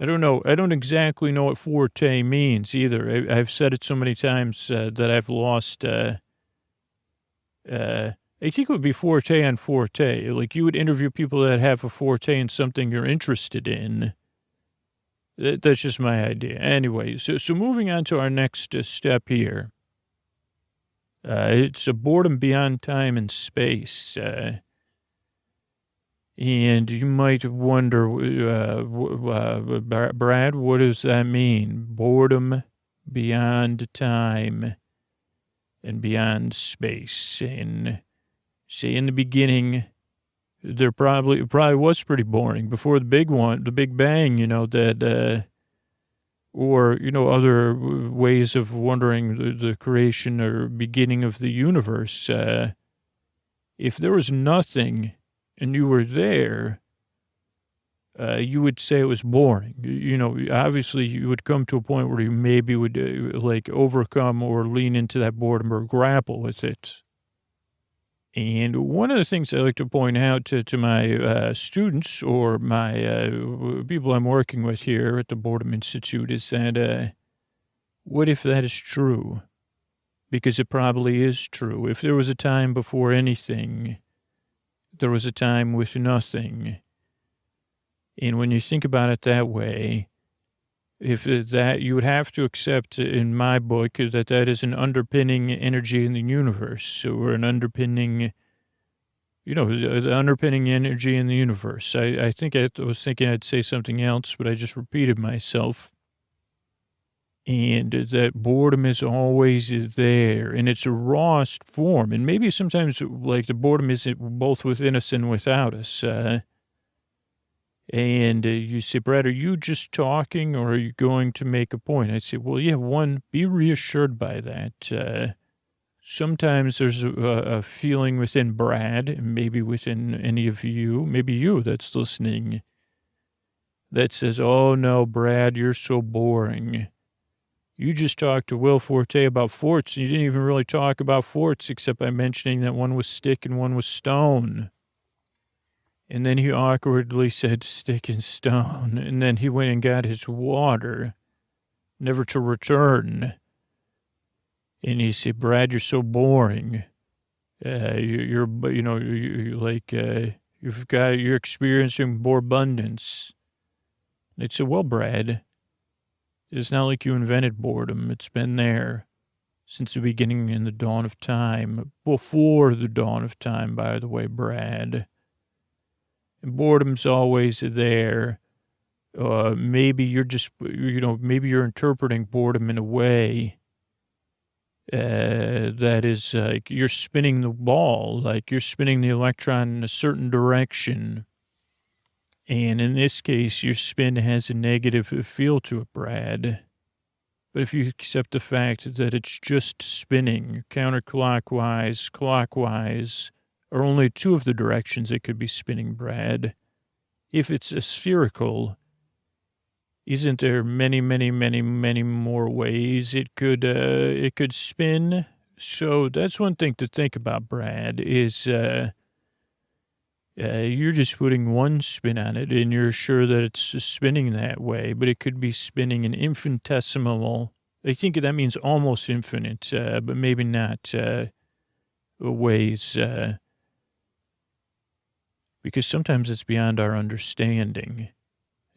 Speaker 2: don't know. I don't exactly know what Forte means either. I've said it so many times that I've lost. I think it would be Forte on Forte. Like you would interview people that have a forte in something you're interested in. That's just my idea. Anyway, so moving on to our next step here. It's a boredom beyond time and space. And you might wonder, Brad, what does that mean? Boredom beyond time and beyond space. And say in the beginning, it probably was pretty boring before the Big Bang, or, other ways of wondering the creation or beginning of the universe. If there was nothing and you were there, you would say it was boring. Obviously you would come to a point where you maybe would overcome or lean into that boredom or grapple with it. And one of the things I like to point out to my students or my people I'm working with here at the Boredom Institute is that what if that is true? Because it probably is true. If there was a time before anything, there was a time with nothing. And when you think about it that way, if that, you would have to accept in my book that is an underpinning energy in the universe or an underpinning, the underpinning energy in the universe. I think I was thinking I'd say something else, but I just repeated myself. And that boredom is always there, and it's a rawest form. And maybe sometimes, the boredom isn't both within us and without us. And you say, Brad, are you just talking, or are you going to make a point? I say, well, yeah, one, be reassured by that. Sometimes there's a feeling within Brad, and maybe within any of you, maybe you that's listening, that says, oh, no, Brad, you're so boring. You just talked to Will Forte about forts, and you didn't even really talk about forts except by mentioning that one was stick and one was stone. And then he awkwardly said stick and stone, and then he went and got his water, never to return. And he said, Brad, you're so boring. You're experiencing more abundance. And I said, well, Brad, it's not like you invented boredom. It's been there since the beginning in the dawn of time. Before the dawn of time, by the way, Brad. And boredom's always there. Maybe you're just, maybe you're interpreting boredom in a way that is like you're spinning the ball, like you're spinning the electron in a certain direction. And in this case, your spin has a negative feel to it, Brad. But if you accept the fact that it's just spinning counterclockwise, clockwise, are only two of the directions it could be spinning, Brad. If it's a spherical, isn't there many, many, many, many more ways it could spin? So that's one thing to think about, Brad, is you're just putting one spin on it, and you're sure that it's spinning that way, but it could be spinning an infinitesimal, I think that means almost infinite, but maybe not ways, because sometimes it's beyond our understanding.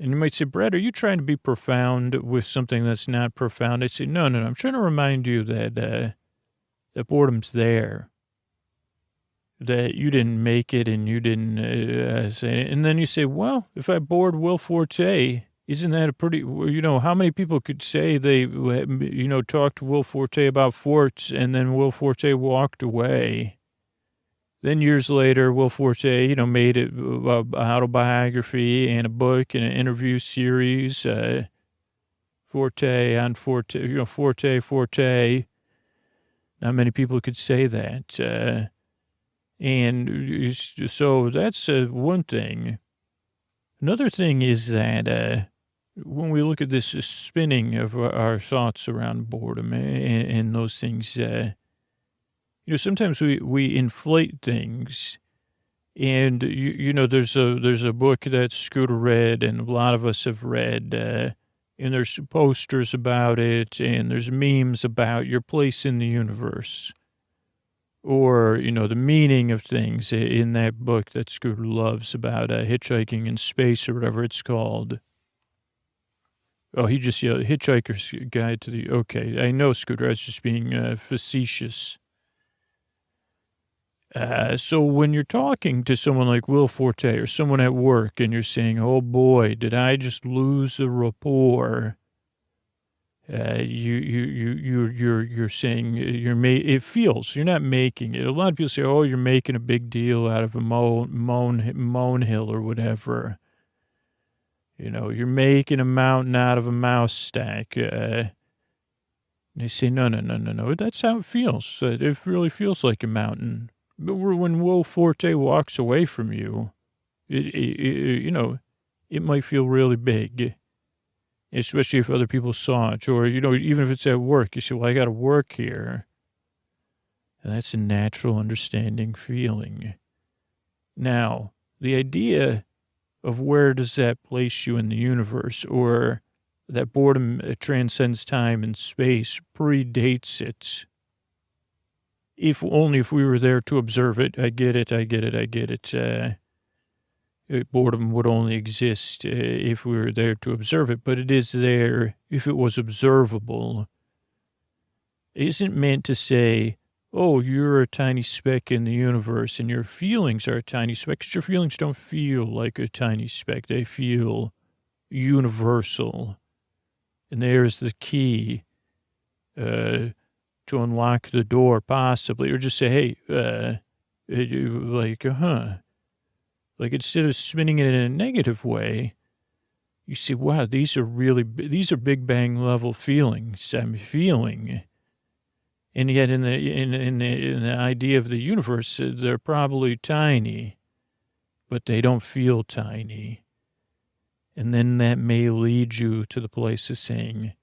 Speaker 2: And you might say, Brad, are you trying to be profound with something that's not profound? I say, no, I'm trying to remind you that that boredom's there. That you didn't make it and you didn't say it. And then you say, well, if I bored Will Forte, isn't that a pretty, how many people could say they, talked to Will Forte about forts and then Will Forte walked away? Then years later, Will Forte, made it an autobiography and a book and an interview series, Forte on Forte, Forte. Not many people could say that. And so that's one thing. Another thing is that when we look at this spinning of our thoughts around boredom and those things, sometimes we inflate things. And, there's a book that Scooter read and a lot of us have read, and there's posters about it, and there's memes about your place in the universe. Or, the meaning of things in that book that Scooter loves about hitchhiking in space or whatever it's called. Oh, he just yelled, Hitchhiker's Guide to the... Okay, I know, Scooter, I was just being facetious. So when you're talking to someone like Will Forte or someone at work and you're saying, oh boy, did I just lose the rapport? You're saying it feels, you're not making it. A lot of people say, oh, you're making a big deal out of a molehill or whatever. You're making a mountain out of a mouse stack. And they say, no, that's how it feels. It really feels like a mountain. But when Will Forte walks away from you, it might feel really big, especially if other people saw it. Or, even if it's at work, you say, well, I got to work here. And that's a natural, understanding feeling. Now, the idea of where does that place you in the universe, or that boredom transcends time and space, predates it. If only if we were there to observe it. I get it. Boredom would only exist if we were there to observe it, but it is there if it was observable. It isn't meant to say, oh, you're a tiny speck in the universe and your feelings are a tiny speck, because your feelings don't feel like a tiny speck. They feel universal. And there's the key to unlock the door, possibly, or just say, hey, like instead of spinning it in a negative way, you see, wow, these are Big Bang level feelings I'm feeling. And yet in the idea of the universe, they're probably tiny, but they don't feel tiny. And then that may lead you to the place of saying,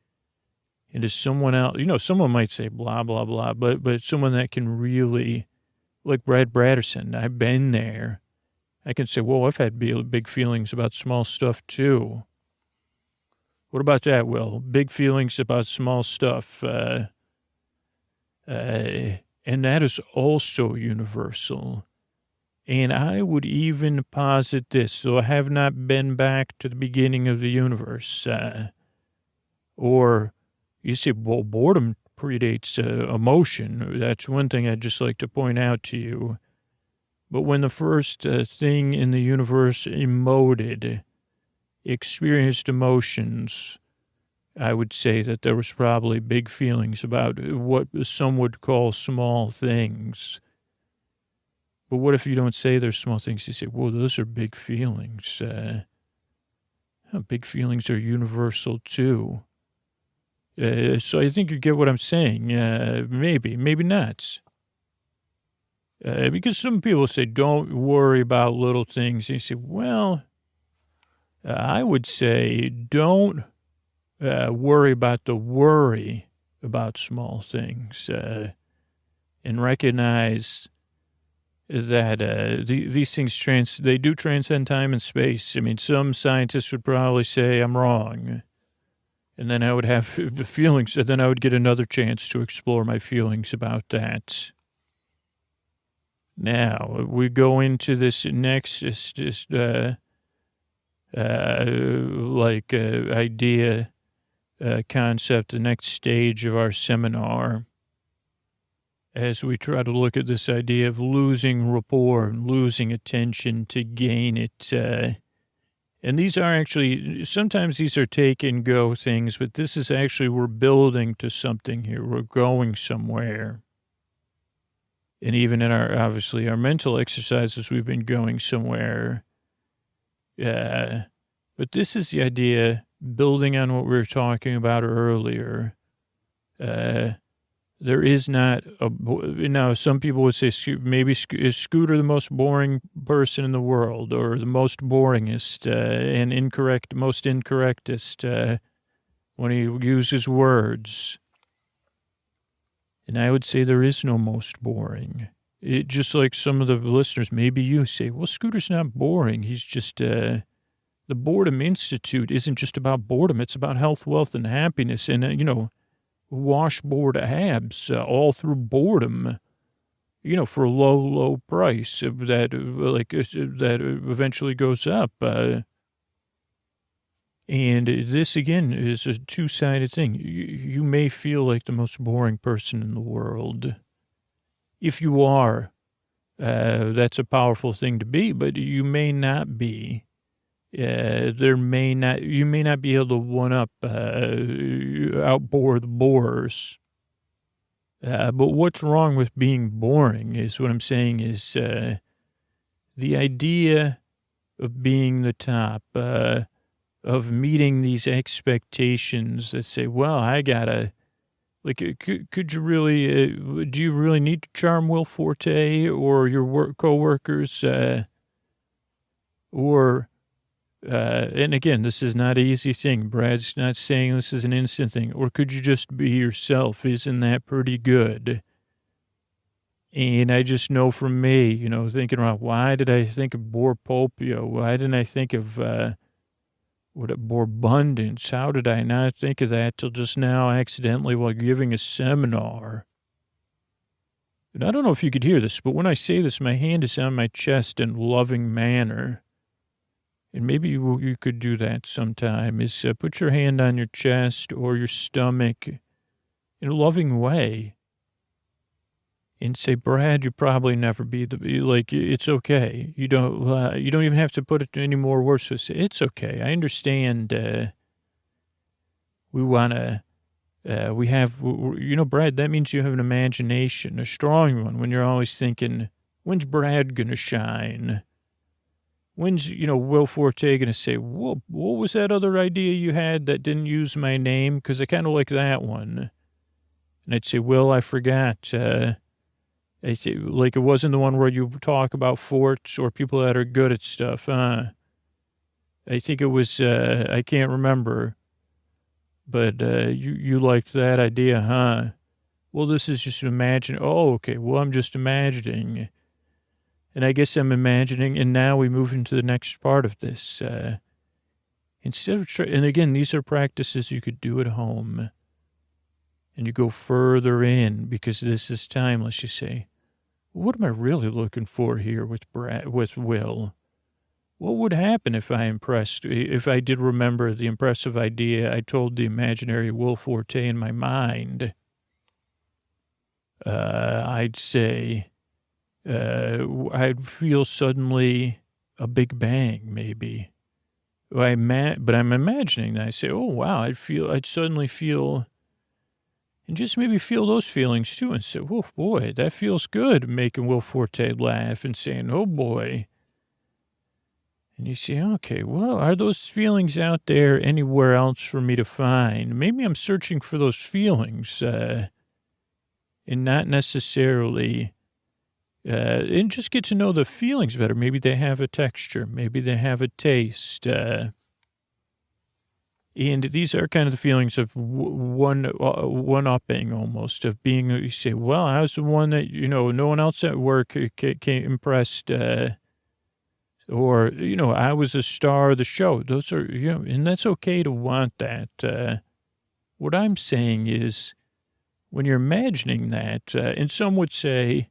Speaker 2: and to someone else, someone might say blah, blah, blah, but someone that can really, like Brad Bratterson, I've been there. I can say, well, I've had big feelings about small stuff too. What about that, Will? Big feelings about small stuff. And that is also universal. And I would even posit this, so I have not been back to the beginning of the universe. Or you say, well, boredom predates emotion. That's one thing I'd just like to point out to you. But when the first thing in the universe experienced emotions, I would say that there was probably big feelings about what some would call small things. But what if you don't say they're small things? You say, well, those are big feelings. Big feelings are universal too. So I think you get what I'm saying. Maybe not. Because some people say, don't worry about little things. And you say, well, I would say don't worry about the worry about small things, and recognize that these things they do transcend time and space. I mean, some scientists would probably say I'm wrong, and then I would have the feelings, and then I would get another chance to explore my feelings about that. Now we go into this next idea, concept, the next stage of our seminar, as we try to look at this idea of losing rapport and losing attention to gain it. And these are actually, sometimes these are take and go things, but this is actually, we're building to something here. We're going somewhere. And even in obviously our mental exercises, we've been going somewhere. But this is the idea, building on what we were talking about earlier. There is not now some people would say maybe is Scooter the most boring person in the world, or the most boringest and most incorrectest when he uses words. And I would say there is no most boring. It just like some of the listeners, maybe you say, well, Scooter's not boring. He's just, the Boredom Institute isn't just about boredom. It's about health, wealth, and happiness. And, washboard abs all through boredom, for a low, low price that eventually goes up. And this, again, is a two-sided thing. You may feel like the most boring person in the world. If you are, that's a powerful thing to be, but you may not be. You may not be able to one-up, outbore the borers. But what's wrong with being boring is what I'm saying is the idea of being the top, of meeting these expectations that say, well, I gotta, like, could you really, do you really need to charm Will Forte or your co-workers? And again, this is not an easy thing. Brad's not saying this is an instant thing. Or could you just be yourself? Isn't that pretty good? And I just know from me, thinking about why did I think of Borpopio? Why didn't I think of Borbundance? How did I not think of that till just now accidentally while giving a seminar? And I don't know if you could hear this, but when I say this, my hand is on my chest in a loving manner. And maybe you could do that sometime, is put your hand on your chest or your stomach in a loving way and say, Brad, you'll probably never be it's okay. You don't even have to put it any more words. So say, it's okay. I understand. Brad, that means you have an imagination, a strong one, when you're always thinking, when's Brad going to shine? When's, Will Forte going to say, what was that other idea you had that didn't use my name? Because I kind of like that one. And I'd say, Will, I forgot. I say, like, it wasn't the one where you talk about forts or people that are good at stuff. I think it was, I can't remember. But you liked that idea, huh? Well, this is just imagining. Oh, okay. Well, I'm just imagining. And I guess I'm imagining, and now we move into the next part of this. Instead of, and again, these are practices you could do at home. And you go further in, because this is timeless, you say, what am I really looking for here with Will? What would happen if I did remember the impressive idea I told the imaginary Will Forte in my mind? I'd say, I'd feel suddenly a big bang, maybe. But I'm imagining that. I say, oh, wow, I'd suddenly feel, and just maybe feel those feelings too, and say, oh, boy, that feels good, making Will Forte laugh and saying, oh, boy. And you say, okay, well, are those feelings out there anywhere else for me to find? Maybe I'm searching for those feelings, and not necessarily... and just get to know the feelings better. Maybe they have a texture. Maybe they have a taste. And these are kind of the feelings of one-upping almost, of being, you say, well, I was the one that, no one else at work came impressed. Or, I was a star of the show. Those are, and that's okay to want that. What I'm saying is, when you're imagining that, and some would say,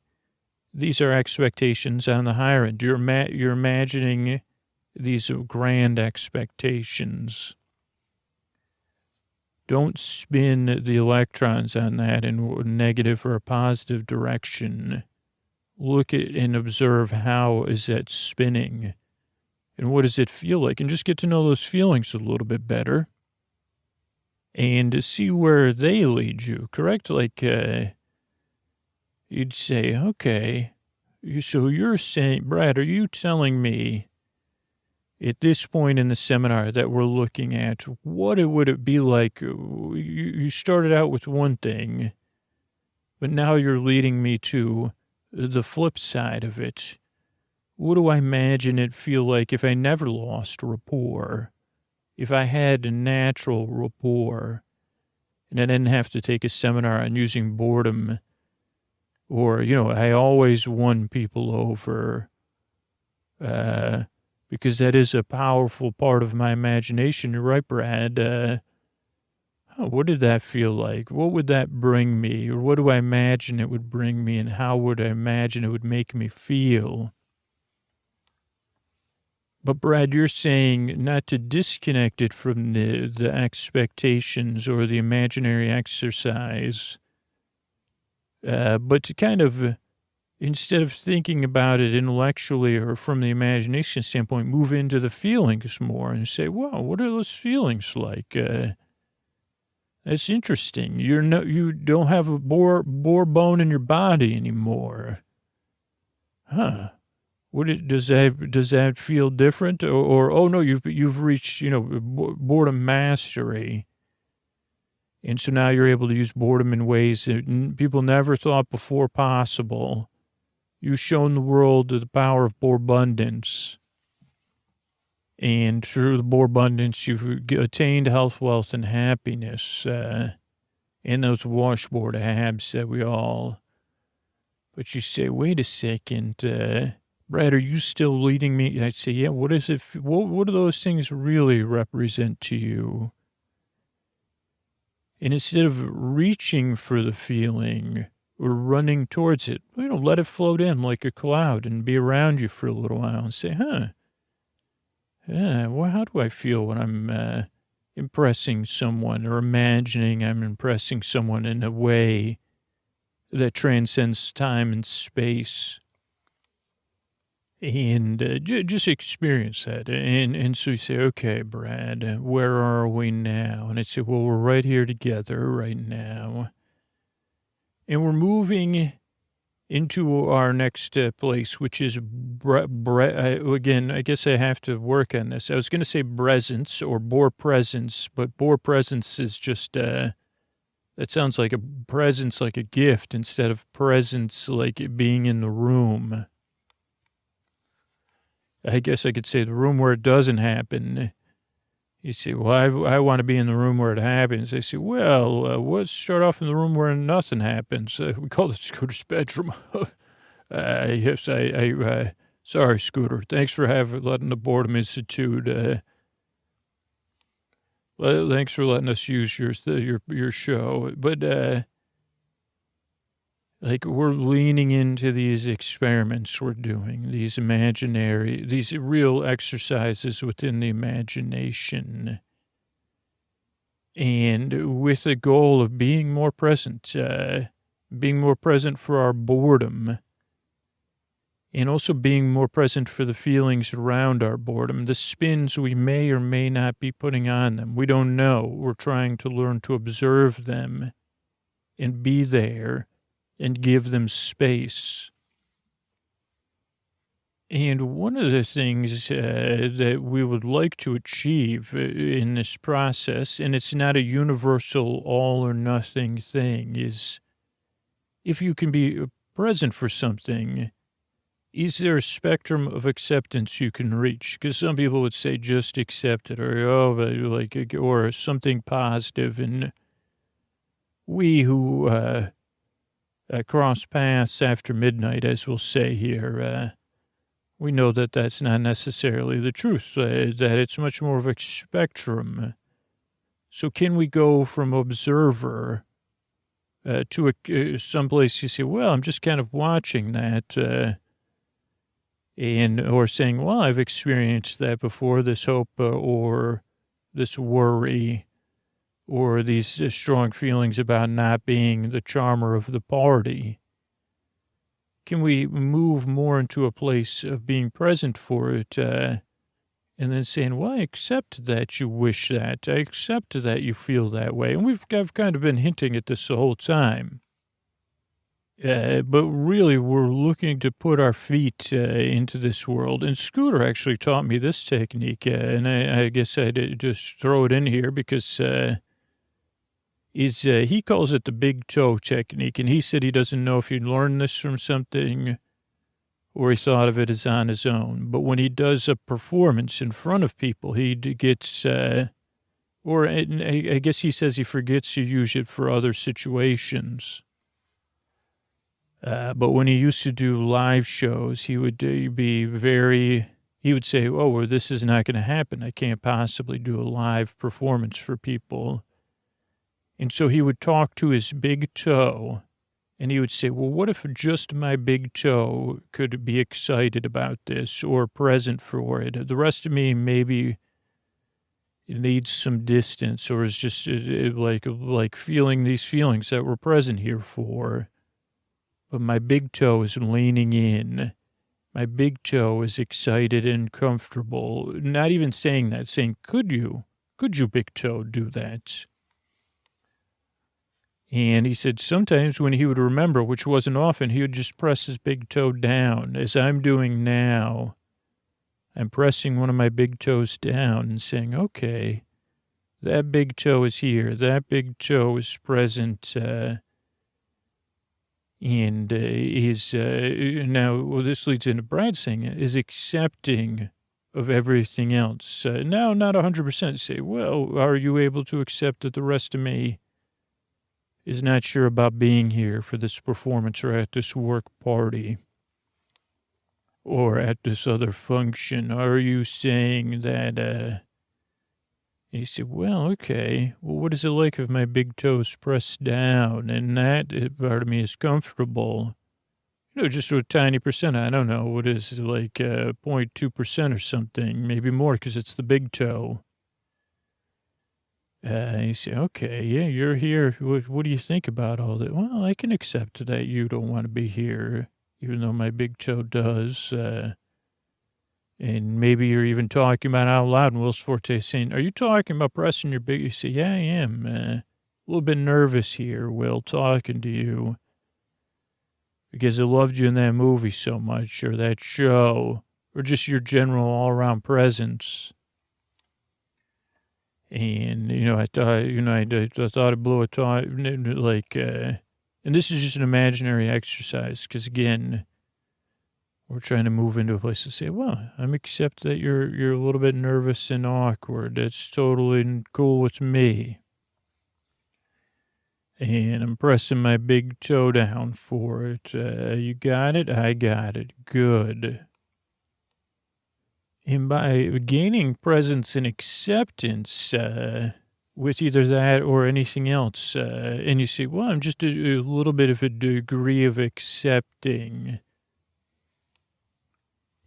Speaker 2: these are expectations on the higher end. You're imagining these grand expectations. Don't spin the electrons on that in a negative or a positive direction. Look at and observe how is that spinning and what does it feel like, and just get to know those feelings a little bit better and see where they lead you, correct? Like, you'd say, okay, so you're saying, Brad, are you telling me at this point in the seminar that we're looking at, what would it be like? You started out with one thing, but now you're leading me to the flip side of it. What do I imagine it feel like if I never lost rapport? If I had a natural rapport and I didn't have to take a seminar on using boredom, or, I always won people over, because that is a powerful part of my imagination. You're right, Brad. What did that feel like? What would that bring me? Or what do I imagine it would bring me? And how would I imagine it would make me feel? But Brad, you're saying not to disconnect it from the expectations or the imaginary exercise, but to kind of, instead of thinking about it intellectually or from the imagination standpoint, move into the feelings more and say, wow, what are those feelings like? That's interesting. You don't have a boar bone in your body anymore. Huh. Does that feel different? Or oh no, you've reached, boredom mastery. And so now you're able to use boredom in ways that people never thought before possible. You've shown the world the power of abundance. And through the abundance, you've attained health, wealth, and happiness. And those washboard abs that we all. But you say, wait a second, Brad, are you still leading me? I'd say, yeah, what is it? What do those things really represent to you? And instead of reaching for the feeling or running towards it, let it float in like a cloud and be around you for a little while and say, well, how do I feel when I'm impressing someone or imagining I'm impressing someone in a way that transcends time and space? And just experience that. And so you say, okay, Brad, where are we now? And I'd say, well, we're right here together right now. And we're moving into our next place, which is, again, I guess I have to work on this. I was going to say presence or bore presence, but bore presence is just, that sounds like a presence, like a gift, instead of presence, like it being in the room. I guess I could say the room where it doesn't happen. You say, well, I want to be in the room where it happens. They say, well, let's start off in the room where nothing happens. We call it Scooter's bedroom. Yes, sorry, Scooter. Thanks for letting the Boredom Institute, thanks for letting us use your show. But, like, we're leaning into these experiments we're doing, these real exercises within the imagination. And with the goal of being more present for our boredom, and also being more present for the feelings around our boredom, the spins we may or may not be putting on them. We don't know. We're trying to learn to observe them and be there and give them space. And one of the things that we would like to achieve in this process, and it's not a universal all or nothing thing, is if you can be present for something, is there a spectrum of acceptance you can reach? Because some people would say just accept it, or something positive. And we who cross paths after midnight, as we'll say here, we know that that's not necessarily the truth, that it's much more of a spectrum. So can we go from observer to someplace you say, well, I'm just kind of watching that, or saying, well, I've experienced that before, this hope or this worry, or these strong feelings about not being the charmer of the party. Can we move more into a place of being present for it, and then saying, well, I accept that you wish that. I accept that you feel that way. And I've kind of been hinting at this the whole time. But really, we're looking to put our feet into this world. And Scooter actually taught me this technique, and I guess I'd just throw it in here because he calls it the big toe technique. And he said he doesn't know if he learned this from something or he thought of it as on his own. But when he does a performance in front of people, he gets, or I guess he says he forgets to use it for other situations. But when he used to do live shows, he would he would say, oh, well, this is not going to happen. I can't possibly do a live performance for people. And so he would talk to his big toe and he would say, well, what if just my big toe could be excited about this or present for it? The rest of me maybe it needs some distance or is just like feeling these feelings that we're present here for. But my big toe is leaning in. My big toe is excited and comfortable. Not even saying that, saying, could you, big toe, do that? And he said sometimes when he would remember, which wasn't often, he would just press his big toe down, as I'm doing now. I'm pressing one of my big toes down and saying, okay, that big toe is here. That big toe is present, and now, well, this leads into Brad saying, is accepting of everything else. Now, not 100% say, well, are you able to accept that the rest of me is not sure about being here for this performance or at this work party or at this other function? Are you saying that, and he said, well, okay, well, what is it like if my big toe's pressed down and that part of me is comfortable? Just a tiny percent. I don't know. What is it, like 0.2% or something, maybe more because it's the big toe. He said, okay, yeah, you're here. What do you think about all that? Well, I can accept that you don't want to be here, even though my big toe does. And maybe you're even talking about it out loud. And Will's Forte saying, are you talking about pressing your big? You say, yeah, I am. A little bit nervous here, Will, talking to you. Because I loved you in that movie so much, or that show, or just your general all-around presence. And, I thought, I thought it blew a thought, like, and this is just an imaginary exercise, because, again, we're trying to move into a place to say, well, I'm accept that you're a little bit nervous and awkward. That's totally cool with me. And I'm pressing my big toe down for it. You got it? I got it. Good. And by gaining presence and acceptance with either that or anything else, and you say, well, I'm just a little bit of a degree of accepting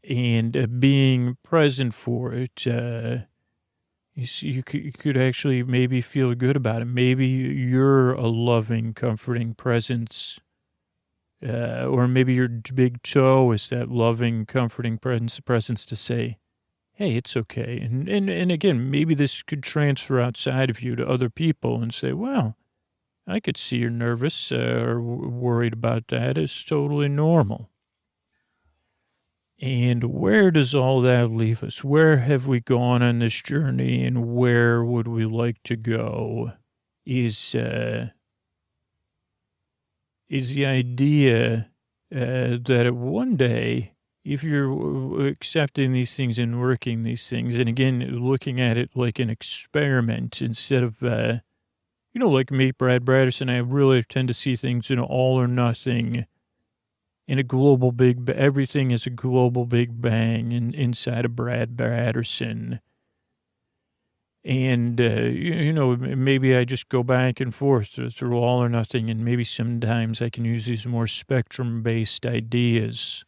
Speaker 2: and being present for it, you could actually maybe feel good about it. Maybe you're a loving, comforting presence, or maybe your big toe is that loving, comforting presence to say, hey, it's okay. And again, maybe this could transfer outside of you to other people and say, well, I could see you're nervous or worried about that. It's totally normal. And where does all that leave us? Where have we gone on this journey, and where would we like to go? Is the idea that one day, if you're accepting these things and working these things, and again, looking at it like an experiment instead of, like me, Brad Bradderson, I really tend to see things in all or nothing. In a global everything is a global big bang inside of Brad Bradderson. And, maybe I just go back and forth through all or nothing, and maybe sometimes I can use these more spectrum-based ideas.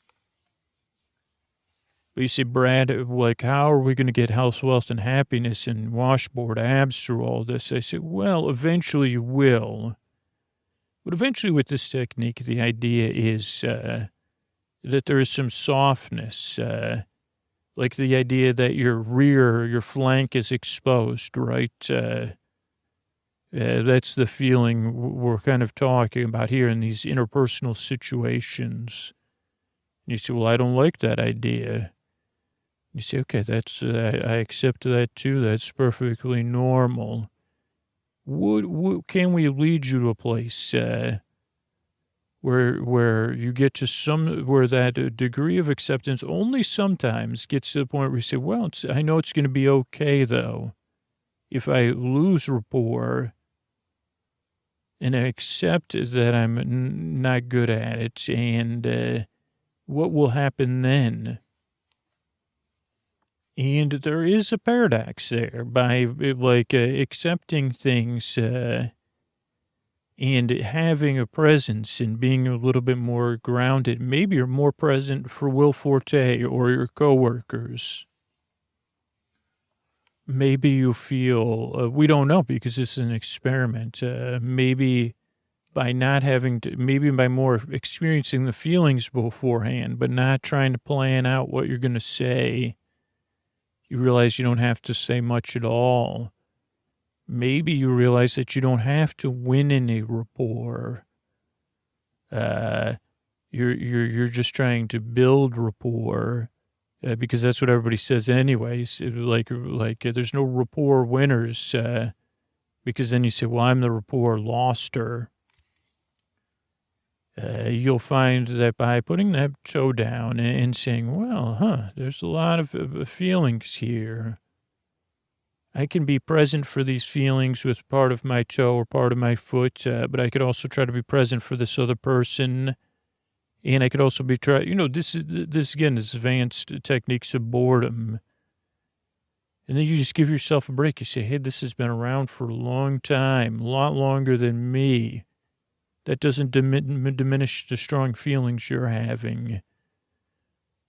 Speaker 2: But you see, Brad, like, how are we going to get health, wealth, and happiness and washboard abs through all this? I said, well, eventually you will. But eventually with this technique, the idea is that there is some softness, like the idea that your flank is exposed, right? That's the feeling we're kind of talking about here in these interpersonal situations. You say, well, I don't like that idea. You say, okay, that's I accept that too. That's perfectly normal. Can we lead you to a place where you get to where that degree of acceptance only sometimes gets to the point where you say, well, I know it's going to be okay though if I lose rapport and I accept that I'm not good at it, and what will happen then? And there is a paradox there by accepting things and having a presence and being a little bit more grounded. Maybe you're more present for Will Forte or your coworkers. Maybe you feel, we don't know because this is an experiment. Maybe by not having to, maybe by more experiencing the feelings beforehand, but not trying to plan out what you're going to say, you realize you don't have to say much at all. Maybe you realize that you don't have to win any rapport. You're just trying to build rapport. Because that's what everybody says anyways. Like there's no rapport winners, because then you say, well, I'm the rapport loster. You'll find that by putting that toe down and saying, well, there's a lot of feelings here. I can be present for these feelings with part of my toe or part of my foot, but I could also try to be present for this other person. And I could also be this again, this advanced techniques of boredom. And then you just give yourself a break. You say, hey, this has been around for a long time, a lot longer than me. That doesn't diminish the strong feelings you're having.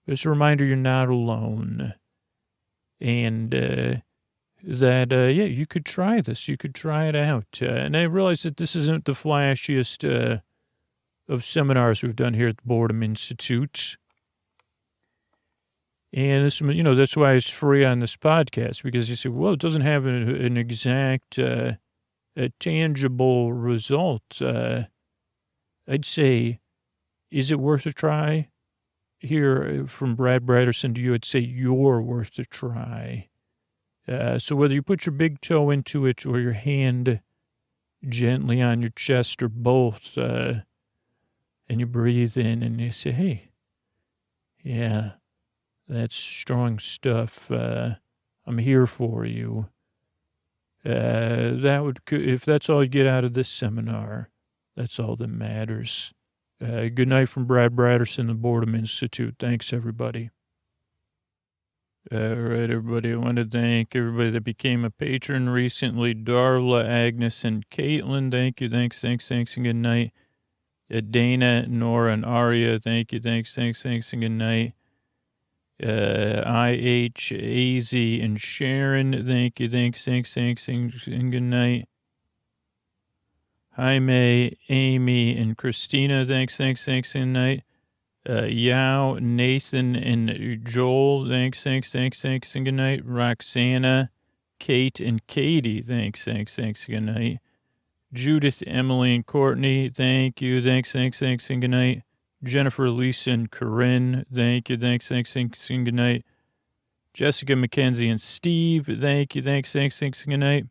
Speaker 2: It's a reminder you're not alone. And you could try this. You could try it out. And I realize that this isn't the flashiest of seminars we've done here at the Boredom Institute. And this, that's why it's free on this podcast, because you say, well, it doesn't have an exact, a tangible result. I'd say, is it worth a try? Here from Brad Bratterson to you, I'd say you're worth a try. So whether you put your big toe into it or your hand gently on your chest or both, and you breathe in and you say, hey, yeah, that's strong stuff. I'm here for you. If that's all you get out of this seminar, that's all that matters. Good night from Brad Bratterson, the Boredom Institute. Thanks, everybody. All right, everybody. I want to thank everybody that became a patron recently. Darla, Agnes, and Caitlin. Thank you. Thanks, and good night. Dana, Nora, and Aria, thank you, thanks, and good night. IH, AZ, and Sharon, thank you, thanks, and good night. Jaime, Amy, and Christina, thanks, and good night. Yao, Nathan, and Joel, thanks, and good night. Roxana, Kate, and Katie, thanks, and good night. Judith, Emily, and Courtney, thank you, thanks, and good night. Jennifer, Lisa, and Corinne, thank you, thanks, and good night. Jessica, Mackenzie, and Steve, thank you, thanks, and good night.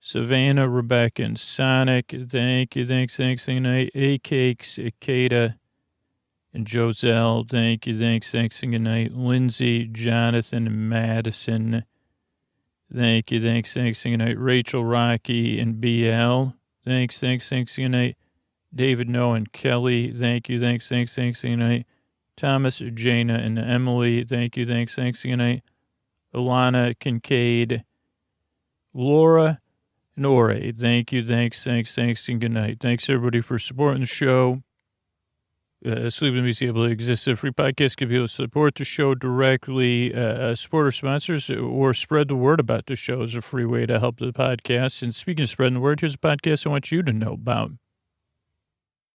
Speaker 2: Savannah, Rebecca, and Sonic, thank you, thanks, and good night. A-Cakes, Akata, and Joselle, thank you, thanks, and good night. Lindsay, Jonathan, and Madison, thank you, thanks, and good night. Rachel, Rocky, and BL, thanks, and good night. David, Noah, and Kelly, thank you, thanks, and good night. Thomas, Jana, and Emily, thank you, thanks, and good night. Alana, Kincaid, Laura, and Ore, thank you, thanks, and good night. Thanks, everybody, for supporting the show. Sleep and Be Able to Exist. A free podcast can be able to support the show directly, support our sponsors, or spread the word about the show is a free way to help the podcast. And speaking of spreading the word, here's a podcast I want you to know about.